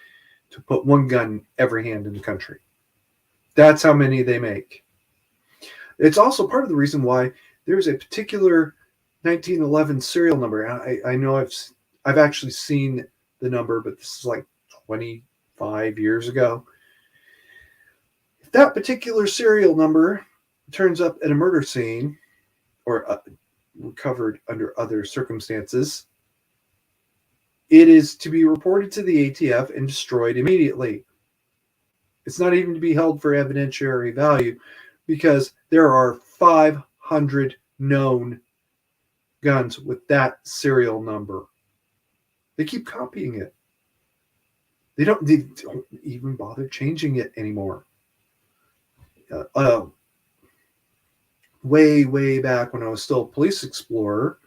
to put one gun in every hand in the country. That's how many they make. It's also part of the reason why there's a particular 1911 serial number. I know I've actually seen the number, but this is like 25 years ago. If that particular serial number turns up at a murder scene or recovered under other circumstances, it is to be reported to the ATF and destroyed immediately. It's not even to be held for evidentiary value because there are 500 known guns with that serial number. They keep copying it. They don't even bother changing it anymore. Way back when I was still a police explorer,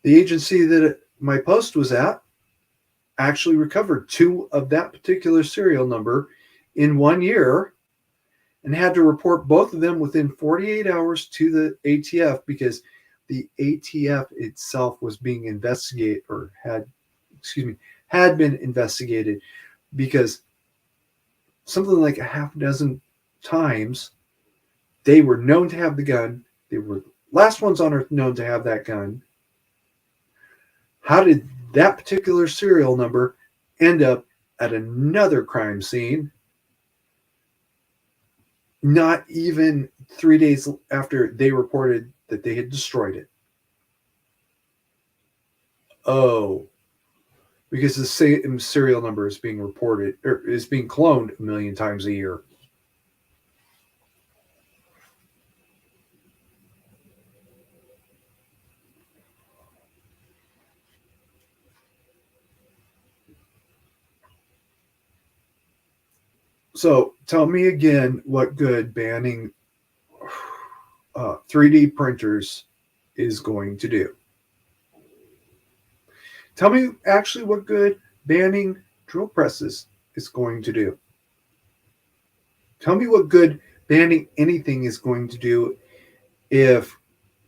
the agency that my post was at actually recovered 2 of that particular serial number in 1 year and had to report both of them within 48 hours to the ATF because the ATF itself was being investigated or had been investigated because something like a half dozen times they were known to have the gun. They were the last ones on earth known to have that gun. How did that particular serial number end up at another crime scene not even 3 days after they reported that they had destroyed it? Oh, because the same serial number is being reported or is being cloned 1 million times a year. So tell me again what good banning 3D printers is going to do. Tell me actually what good banning drill presses is going to do. Tell me what good banning anything is going to do if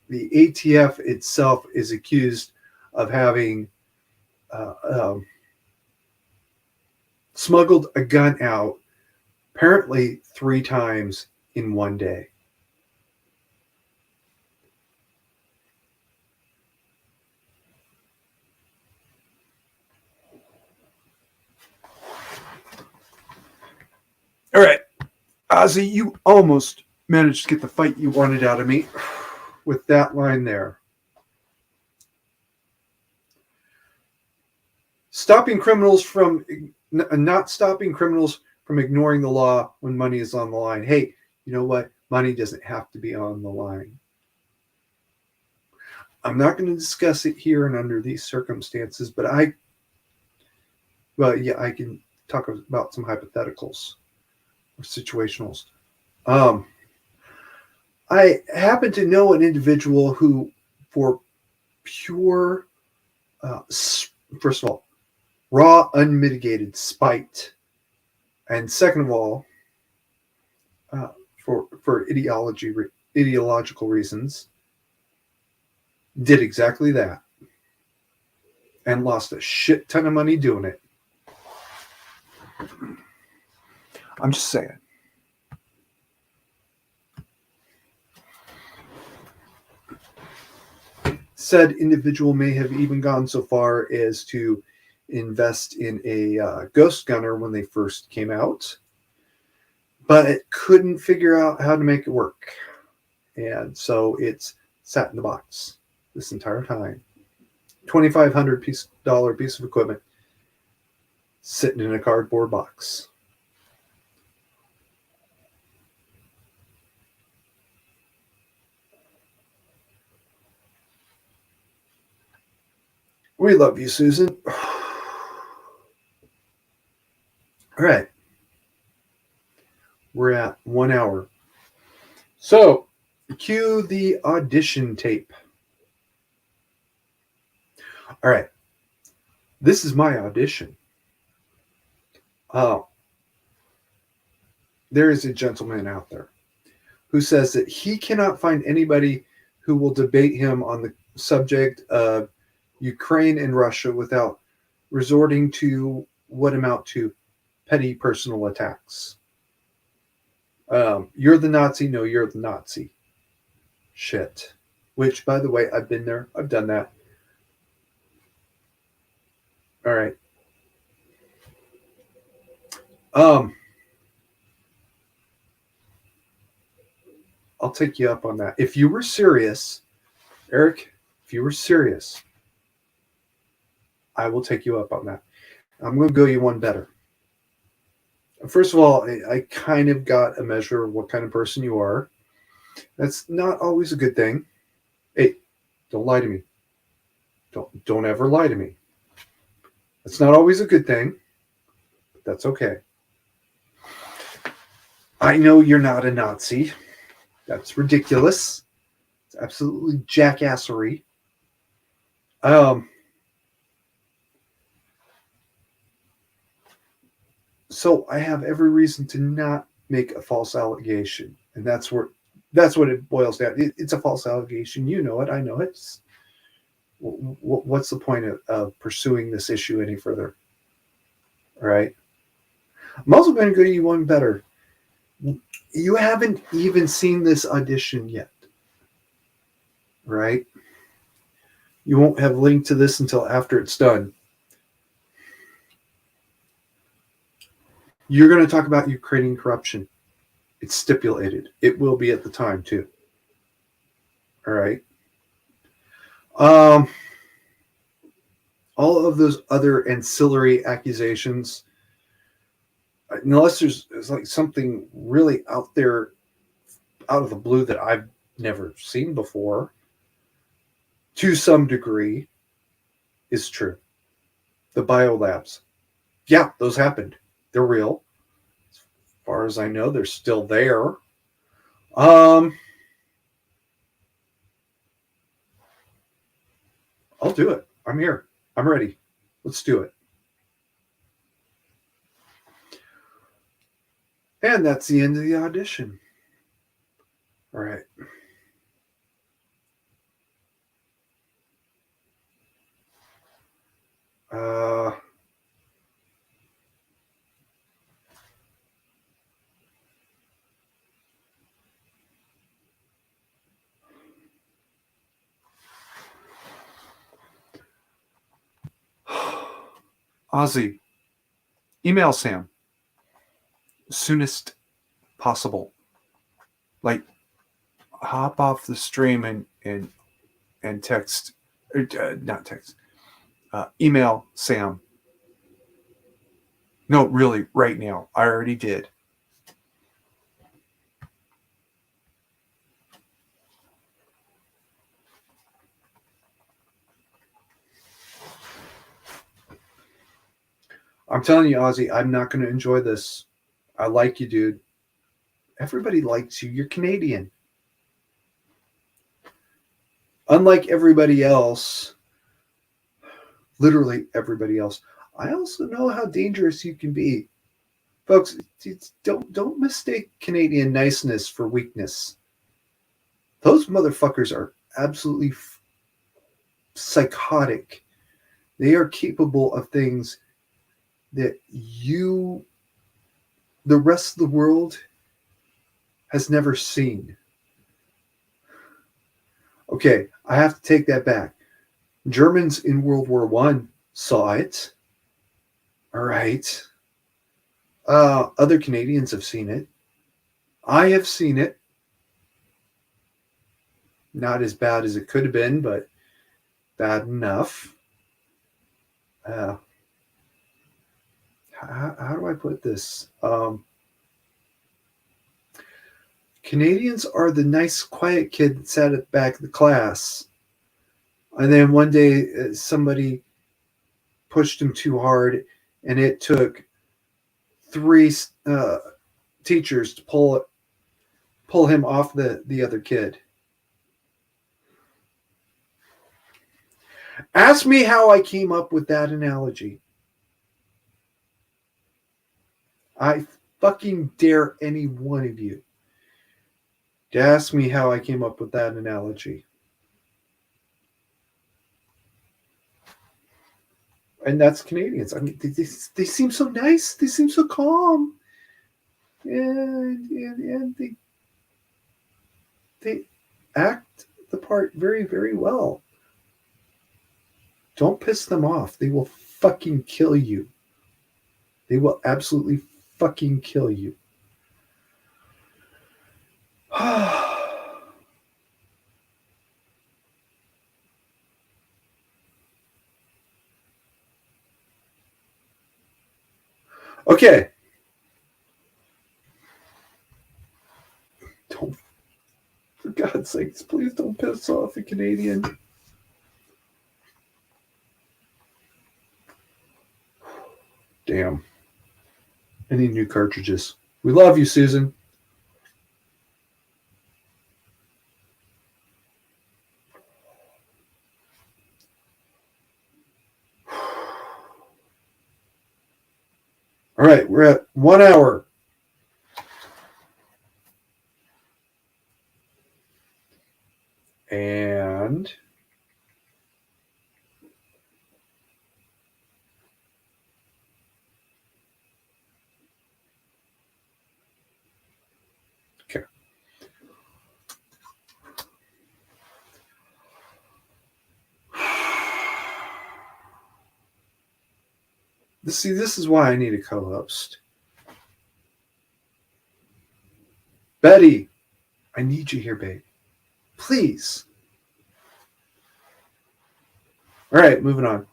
the ATF itself is accused of having uh, um, smuggled a gun out apparently 3 times in one day. All right, Ozzy, you almost managed to get the fight you wanted out of me with that line there. Stopping criminals from not stopping criminals from ignoring the law when money is on the line. Hey, you know what? Money doesn't have to be on the line. I'm not going to discuss it here and under these circumstances, but I can talk about some hypotheticals or situationals. Um, I happen to know an individual who, for pure, first of all, raw, unmitigated spite, and second of all, for ideological reasons, did exactly that and lost a shit ton of money doing it. I'm just saying. Said individual may have even gone so far as to invest in a ghost gunner when they first came out, but it couldn't figure out how to make it work. And so it's sat in the box this entire time. $2,500 piece of equipment sitting in a cardboard box. We love you, Susan. All right. We're at 1 hour. So, cue the audition tape. All right. This is my audition. There is a gentleman out there who says that he cannot find anybody who will debate him on the subject of Ukraine and Russia without resorting to what amount to petty personal attacks. You're the Nazi. No, you're the Nazi. Shit. Which, by the way, I've been there. I've done that. All right. I'll take you up on that. If you were serious, Eric, if you were serious, I will take you up on that. I'm going to go you one better. First of all, I kind of got a measure of what kind of person you are. That's not always a good thing. Hey, don't lie to me. Don't ever lie to me. That's not always a good thing, but that's okay. I know you're not a Nazi. That's ridiculous. It's absolutely jackassery. So I have every reason to not make a false allegation, and that's what it boils down. It's a false allegation. You know it. I know it. What's the point of pursuing this issue any further? All right. I'm also going to go to you one better. You haven't even seen this audition yet, right? You won't have a link to this until after it's done. You're going to talk about Ukrainian corruption. It's stipulated. It will be at the time, too. All right. All of those other ancillary accusations, unless there's like something really out there, out of the blue that I've never seen before, to some degree, is true. The biolabs. Yeah, those happened. They're real. As far as I know, they're still there. I'll do it. I'm here. I'm ready. Let's do it. And that's the end of the audition. All right. Ozzy, email Sam soonest possible. Like, hop off the stream and text, not text, email Sam. No, really, right now. I already did. I'm telling you, Ozzy, I'm not going to enjoy this. I like you, dude. Everybody likes you. You're Canadian. Unlike everybody else, literally everybody else, I also know how dangerous you can be. Folks, don't mistake Canadian niceness for weakness. Those motherfuckers are absolutely psychotic. They are capable of things that the rest of the world has never seen. Okay, I have to take that back. Germans in World War One saw it. All right. Other Canadians have seen it. I have seen it. Not as bad as it could have been, but bad enough. How do I put this? Canadians are the nice, quiet kid that sat at the back of the class. And then one day somebody pushed him too hard, and it took three teachers to pull him off the other kid. Ask me how I came up with that analogy. I fucking dare any one of you to ask me how I came up with that analogy. And that's Canadians. I mean, they seem so nice. They seem so calm. And they act the part very, very well. Don't piss them off. They will fucking kill you. They will absolutely fucking kill you. Okay. Don't, for God's sakes, please don't piss off a Canadian. Damn. I need new cartridges. We love you, Susan. All right, we're at 1 hour. And okay. This is why I need a co-host. Betty, I need you here, babe. Please. All right, moving on.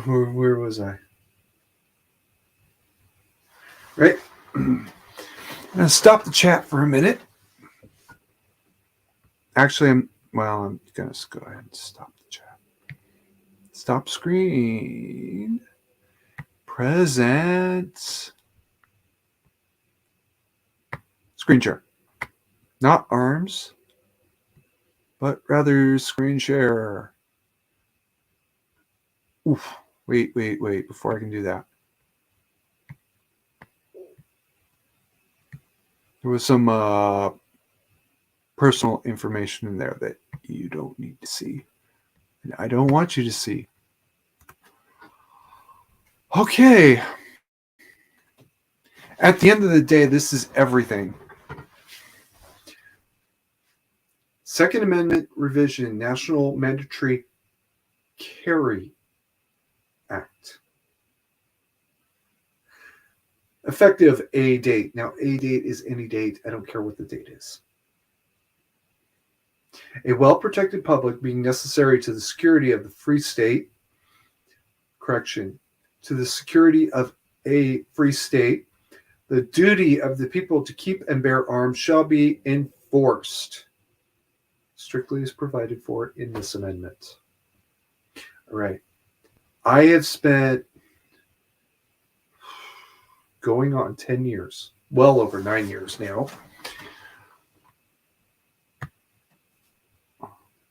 Where was I? Right. I'm going to stop the chat for a minute. Actually, I'm going to go ahead and stop the chat. Stop screen. Present. Screen share. Not arms, but rather screen share. Oof. Wait. Before I can do that. There was some personal information in there that you don't need to see. And I don't want you to see. Okay. At the end of the day, this is everything. Second Amendment revision, National Mandatory Carry Act. Effective a date. Now, a date is any date. I don't care what the date is. A well-protected public being necessary to the security of the free state. Correction. To the security of a free state, the duty of the people to keep and bear arms shall be enforced, strictly as provided for in this amendment. All right. I have spent going on 10 years, well over 9 years now.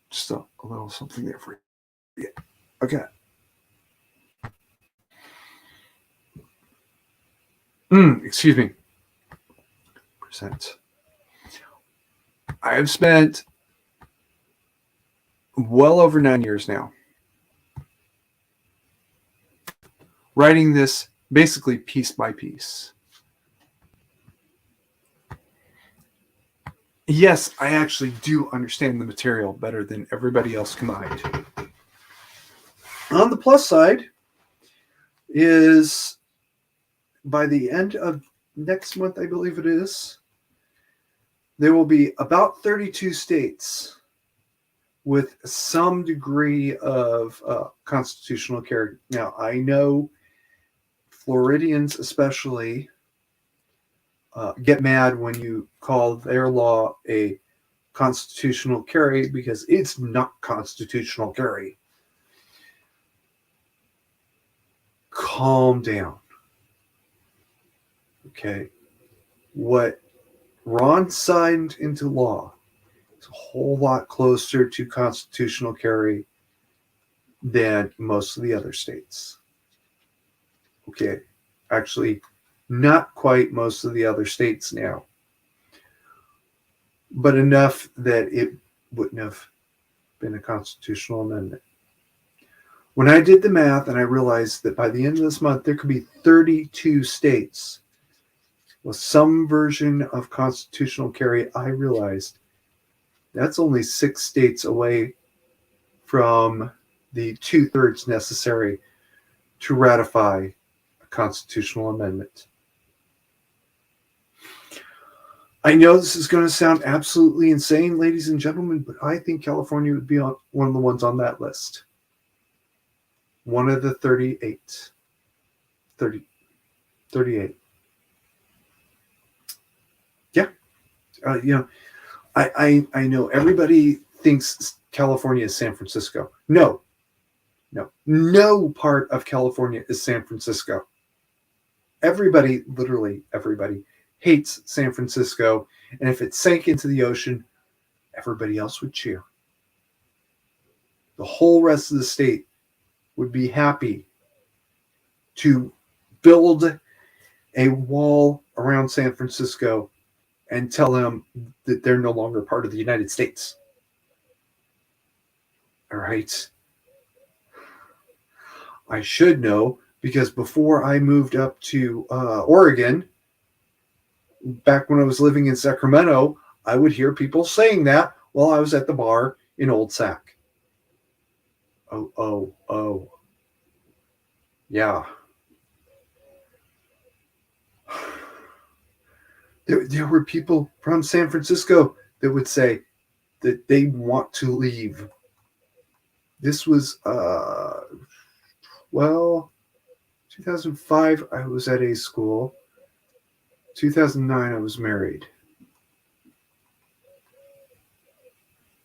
Just a little something there for you. Okay. Excuse me. Percent. I have spent well over 9 years now writing this basically piece by piece. Yes, I actually do understand the material better than everybody else combined. On the plus side is by the end of next month, I believe it is, there will be about 32 states with some degree of constitutional carry. Now, I know Floridians especially get mad when you call their law a constitutional carry because it's not constitutional carry. Calm down. Okay. What Ron signed into law is a whole lot closer to constitutional carry than most of the other states. Okay. Actually, not quite most of the other states now, but enough that it wouldn't have been a constitutional amendment. When I did the math and I realized that by the end of this month, there could be 32 states with some version of constitutional carry, I realized that's only 6 states away from the 2/3 necessary to ratify a constitutional amendment. I know this is going to sound absolutely insane, ladies and gentlemen, but I think California would be on one of the ones on that list. One of the 38. 38. Yeah. I know everybody thinks California is San Francisco. No part of California is San Francisco. Everybody, literally everybody, hates San Francisco, and if it sank into the ocean, everybody else would cheer. The whole rest of the state would be happy to build a wall around San Francisco and tell them that they're no longer part of the United States. All right. I should know because before I moved up to Oregon, back when I was living in Sacramento, I would hear people saying that while I was at the bar in Old Sac. Oh. Yeah. There were people from San Francisco that would say that they want to leave. This was, 2005, I was at a school. 2009, I was married.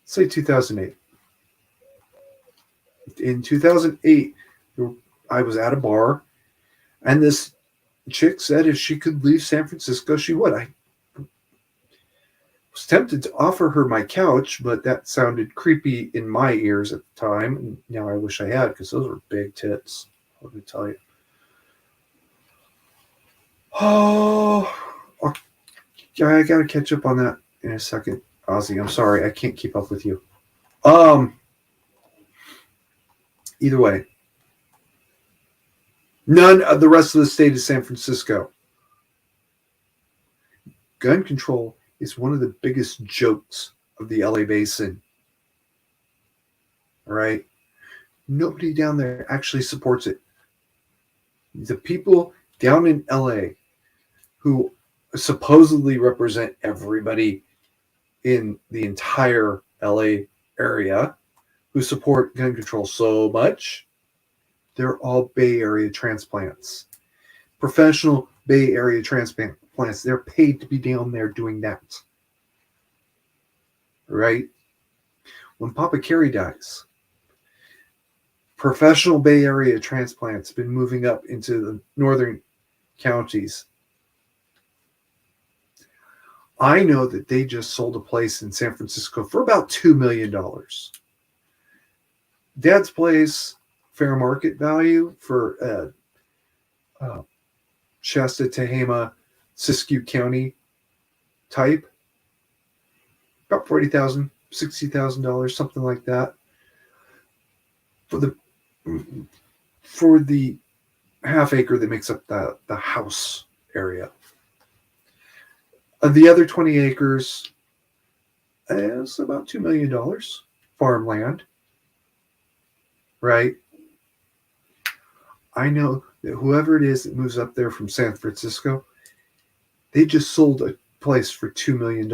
Say 2008. In 2008, I was at a bar, and this chick said if she could leave San Francisco, she would. I was tempted to offer her my couch, but that sounded creepy in my ears at the time. And now I wish I had, because those were big tits. Let me tell you. Oh, Yeah, I gotta catch up on that in a second, Ozzy. I'm sorry, I can't keep up with you. Either way, none of the rest of the state of San Francisco. Gun control is one of the biggest jokes of the LA basin. All right. Nobody down there actually supports it. The people down in LA who supposedly represent everybody in the entire LA area who support gun control so much, they're all Bay Area transplants. Professional Bay Area transplants. They're paid to be down there doing that. Right? When Papa Kerry dies, professional Bay Area transplants have been moving up into the northern counties. I know that they just sold a place in San Francisco for about $2 million. Dad's place, fair market value for Shasta, Tehama, Siskiyou County type, about $40,000, $60,000, something like that. For the half acre that makes up the house area. The other 20 acres is about $2 million farmland, right? I know that whoever it is that moves up there from San Francisco, they just sold a place for $2 million.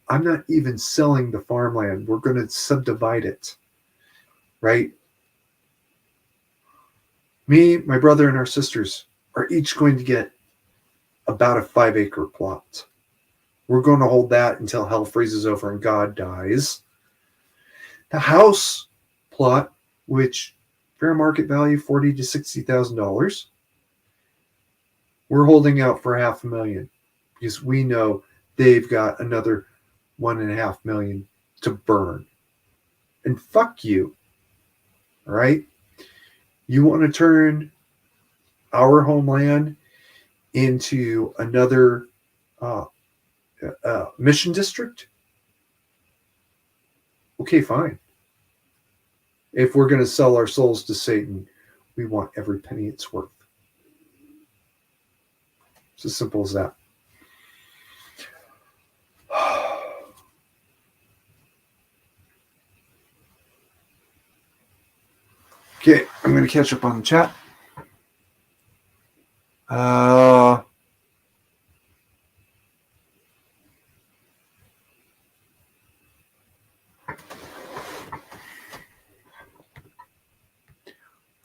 I'm not even selling the farmland. We're going to subdivide it, right? Me, my brother, and our sisters are each going to get about a 5-acre plot. We're going to hold that until hell freezes over and God dies. The house plot, which fair market value $40,000 to $60,000, we're holding out for $500,000 because we know they've got another $1.5 million to burn. And fuck you, all right? You want to turn our homeland into another mission district? Okay, fine. If we're going to sell our souls to Satan, we want every penny it's worth. It's as simple as that. Okay, I'm going to catch up on the chat. I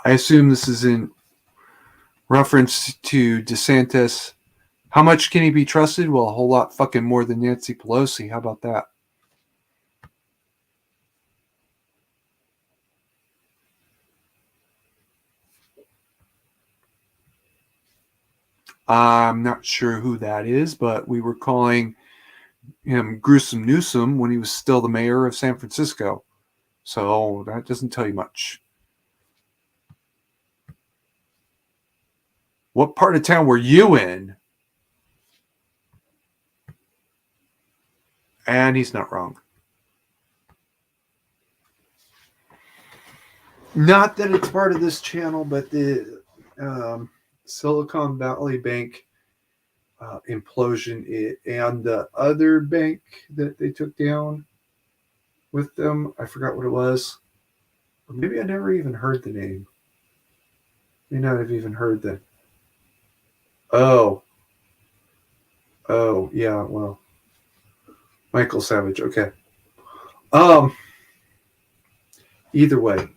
assume this is in reference to DeSantis. How much can he be trusted? Well, a whole lot fucking more than Nancy Pelosi. How about that? I'm not sure who that is, but we were calling him Gruesome Newsom when he was still the mayor of San Francisco. So that doesn't tell you much. What part of town were you in? And he's not wrong. Not that it's part of this channel, but the Silicon Valley Bank implosion and the other bank that they took down with them, I forgot what it was. Or maybe I never even heard the name. May not have even heard the. Oh, yeah, well, Michael Savage, okay. Either way.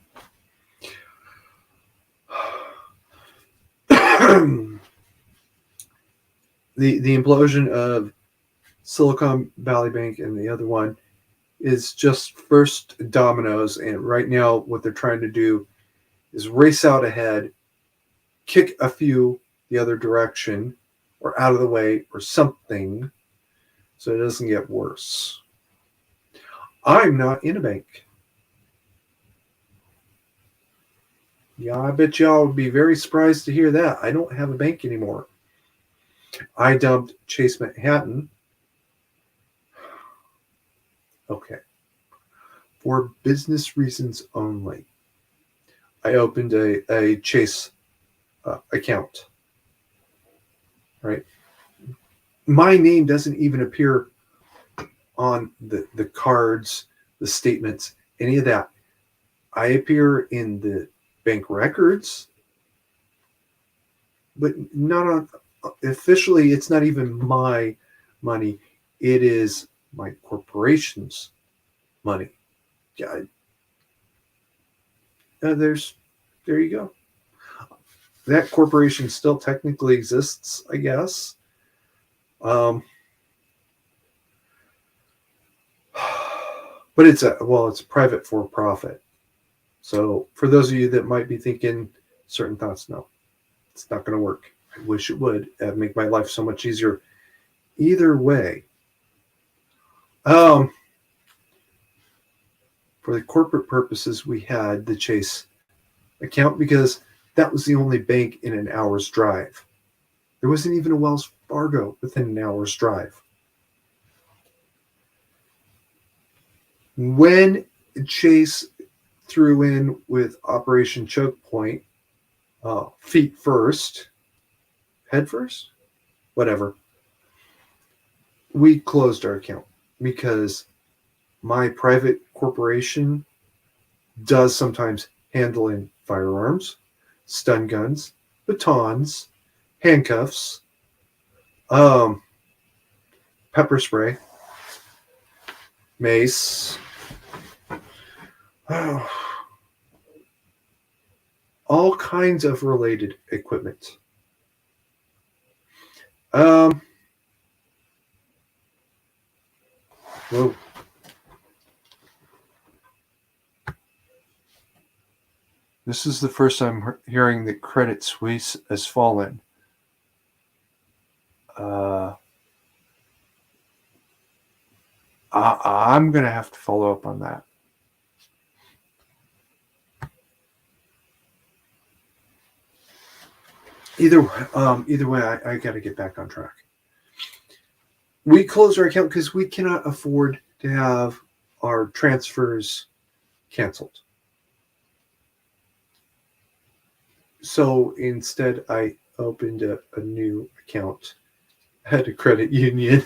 The implosion of Silicon Valley Bank and the other one is just first dominoes, and right now what they're trying to do is race out ahead, kick a few the other direction or out of the way or something so it doesn't get worse. I'm not in a bank. Yeah, I bet y'all would be very surprised to hear that. I don't have a bank anymore. I dumped Chase Manhattan Okay. For business reasons only, I opened a Chase account. Right. My name doesn't even appear on the cards, the statements, any of that. I appear in the bank records, but not on officially. It's not even my money. It is my corporation's money. Yeah, there you go. That corporation still technically exists, I guess. Um, but it's a private for profit. So for those of you that might be thinking certain thoughts, no, it's not going to work. I wish it would. That'd make my life so much easier. Either way, for the corporate purposes, we had the Chase account because that was the only bank in an hour's drive. There wasn't even a Wells Fargo within an hour's drive. When Chase threw in with Operation Choke Point, feet first, head first, whatever, we closed our account because my private corporation does sometimes handle in firearms, stun guns, batons, handcuffs, pepper spray, mace, all kinds of related equipment. Whoa. This is the first time hearing that Credit Suisse has fallen. I'm going to have to follow up on that. Either way, I got to get back on track. We closed our account because we cannot afford to have our transfers canceled. So instead, I opened a new account at a credit union.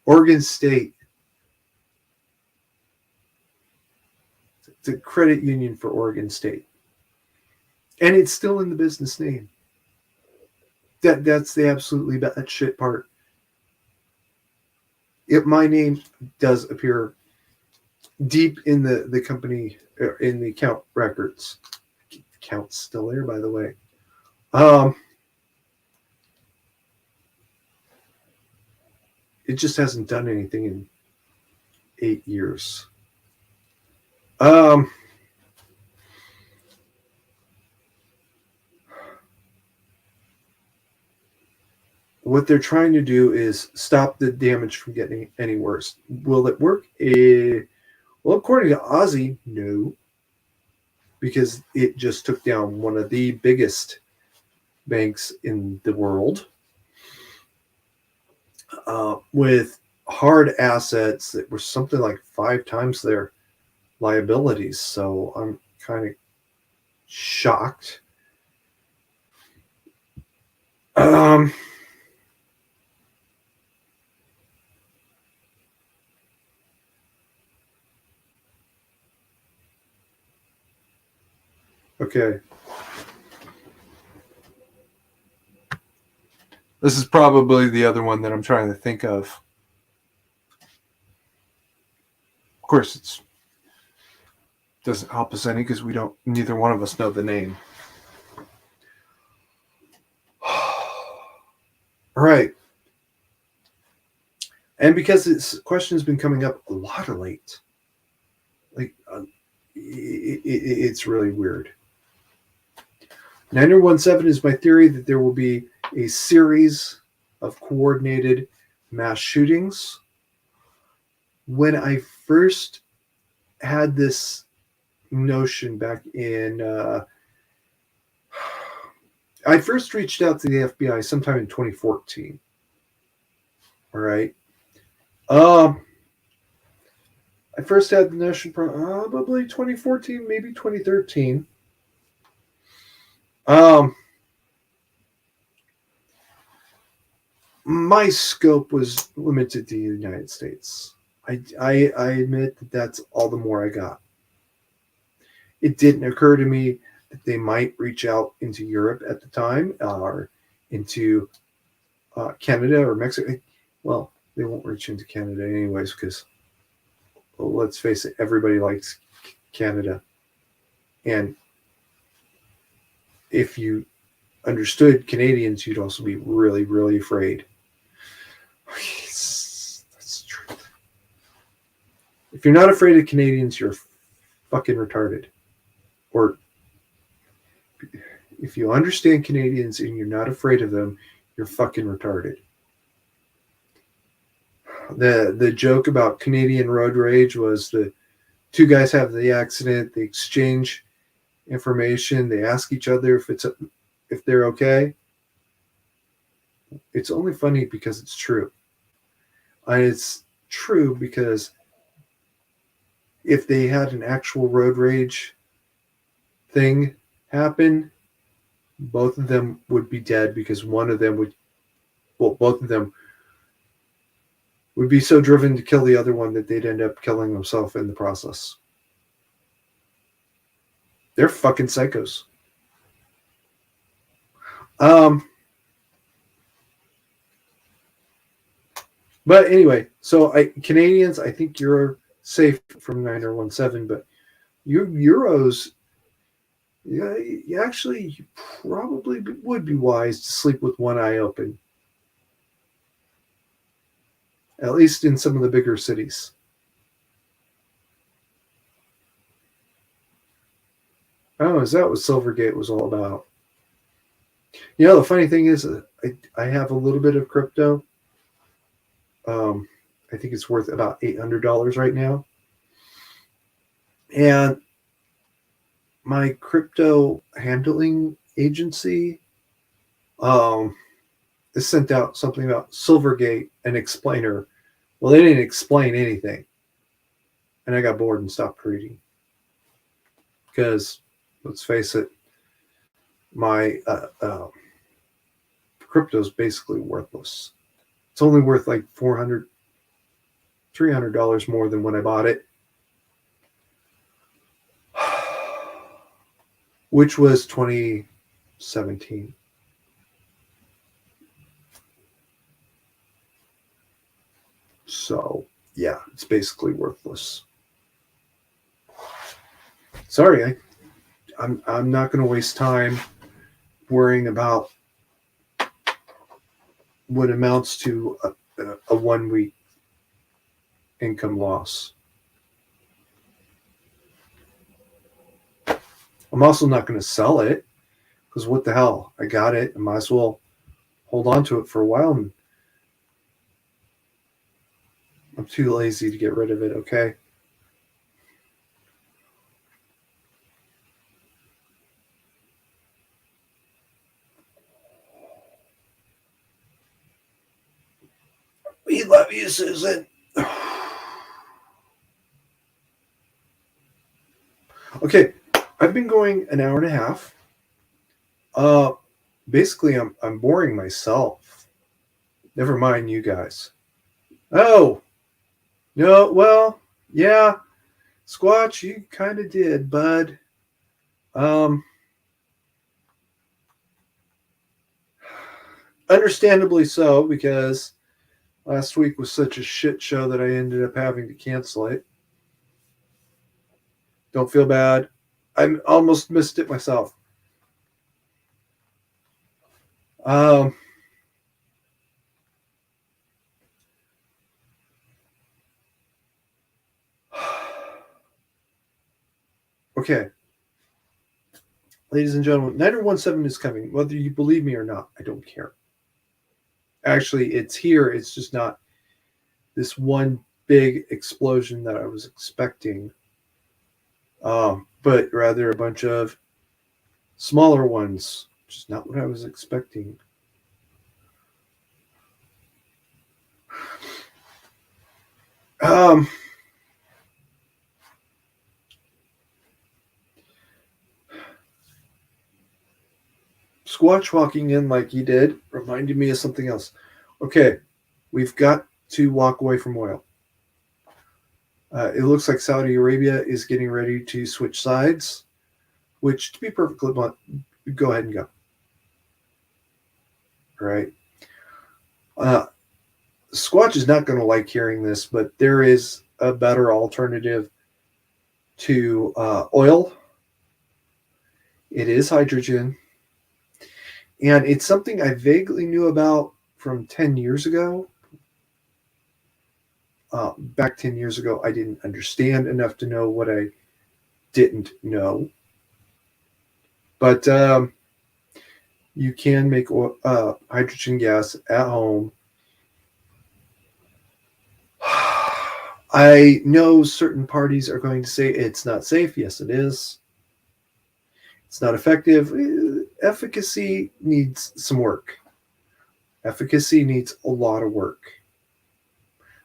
Oregon State. It's a credit union for Oregon State. And it's still in the business name. That's the absolutely bad shit part. My name does appear deep in the company, in the account records. The account's still there, by the way. It just hasn't done anything in 8 years. What they're trying to do is stop the damage from getting any worse. Will it work? Well, according to Ozzy, no. Because it just took down one of the biggest banks in the world with hard assets that were something like 5 times their liabilities. So I'm kind of shocked. Okay. This is probably the other one that I'm trying to think of. Of course, it doesn't help us any because neither one of us know the name. All right. And because this question has been coming up a lot of late, like it's really weird. 9017 is my theory that there will be a series of coordinated mass shootings. When I first had this notion back in I first reached out to the FBI sometime in 2014. All right. Um, I first had the notion probably 2014, maybe 2013. Um, my scope was limited to the United States. I admit that that's all the more I got. It didn't occur to me that they might reach out into Europe at the time or into Canada or Mexico. Well, they won't reach into Canada anyways because, well, let's face it, everybody likes Canada. And if you understood Canadians, you'd also be really, really afraid. That's true. If you're not afraid of Canadians, you're fucking retarded. Or if you understand Canadians and you're not afraid of them, you're fucking retarded. The joke about Canadian road rage was the two guys have the accident, they exchange information, they ask each other if they're okay. It's only funny because it's true. And it's true because if they had an actual road rage thing happen, both of them would be dead because one of them would, well, both of them would be so driven to kill the other one that they'd end up killing themselves in the process. They're fucking psychos. But anyway, so Canadians, I think you're safe from 9017, but you Euros, yeah, you probably would be wise to sleep with one eye open, at least in some of the bigger cities. Oh, is that what Silvergate was all about? You know, the funny thing is, I have a little bit of crypto. I think it's worth about $800 right now. And my crypto handling agency sent out something about Silvergate, an explainer. Well, they didn't explain anything. And I got bored and stopped reading. Because, let's face it, my crypto is basically worthless. It's only worth like $400, $300 more than when I bought it, which was 2017. So, yeah, it's basically worthless. Sorry, I'm not going to waste time worrying about what amounts to a 1 week income loss. I'm also not going to sell it because what the hell? I got it. I might as well hold on to it for a while. And I'm too lazy to get rid of it, okay? We love you, Susan. Okay, I've been going an hour and a half. Basically, I'm boring myself. Never mind you guys. Oh, no, well, yeah, Squatch, you kind of did, bud. Understandably so, because last week was such a shit show that I ended up having to cancel it. Don't feel bad. I almost missed it myself. Okay. Ladies and gentlemen, 9017 is coming. Whether you believe me or not, I don't care. Actually, it's here. It's just not this one big explosion that I was expecting, but rather a bunch of smaller ones which is not what I was expecting. Squatch walking in like he did reminded me of something else. Okay, we've got to walk away from oil. It looks like Saudi Arabia is getting ready to switch sides, which, to be perfectly blunt, go ahead and go. All right. Squatch is not going to like hearing this, but there is a better alternative to oil. It is hydrogen. And it's something I vaguely knew about from 10 years ago. Back 10 years ago, I didn't understand enough to know what I didn't know. But you can make hydrogen gas at home. I know certain parties are going to say it's not safe. Yes, it is. It's not effective. Efficacy needs some work. Efficacy needs a lot of work.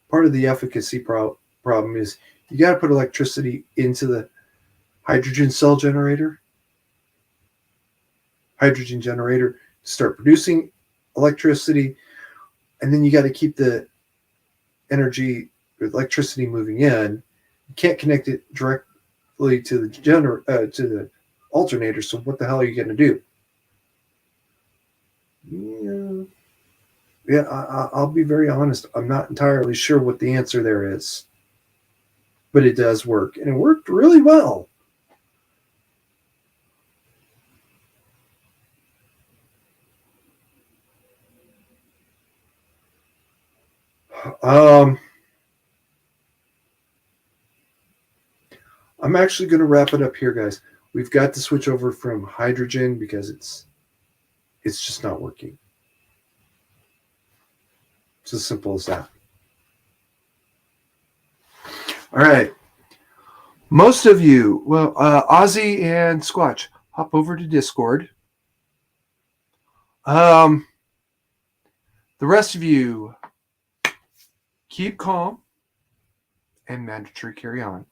Part of the efficacy problem is you got to put electricity into the hydrogen generator to start producing electricity, and then you got to keep the electricity moving in. You can't connect it directly to the alternator. So what the hell are you going to do? Yeah, I'll be very honest. I'm not entirely sure what the answer there is, but it does work, and it worked really well. I'm actually going to wrap it up here, guys. We've got to switch over from hydrogen because it's just not working. It's as simple as that. All right. Most of you, well, Ozzy and Squatch, hop over to Discord. The rest of you, keep calm and mandatory carry on.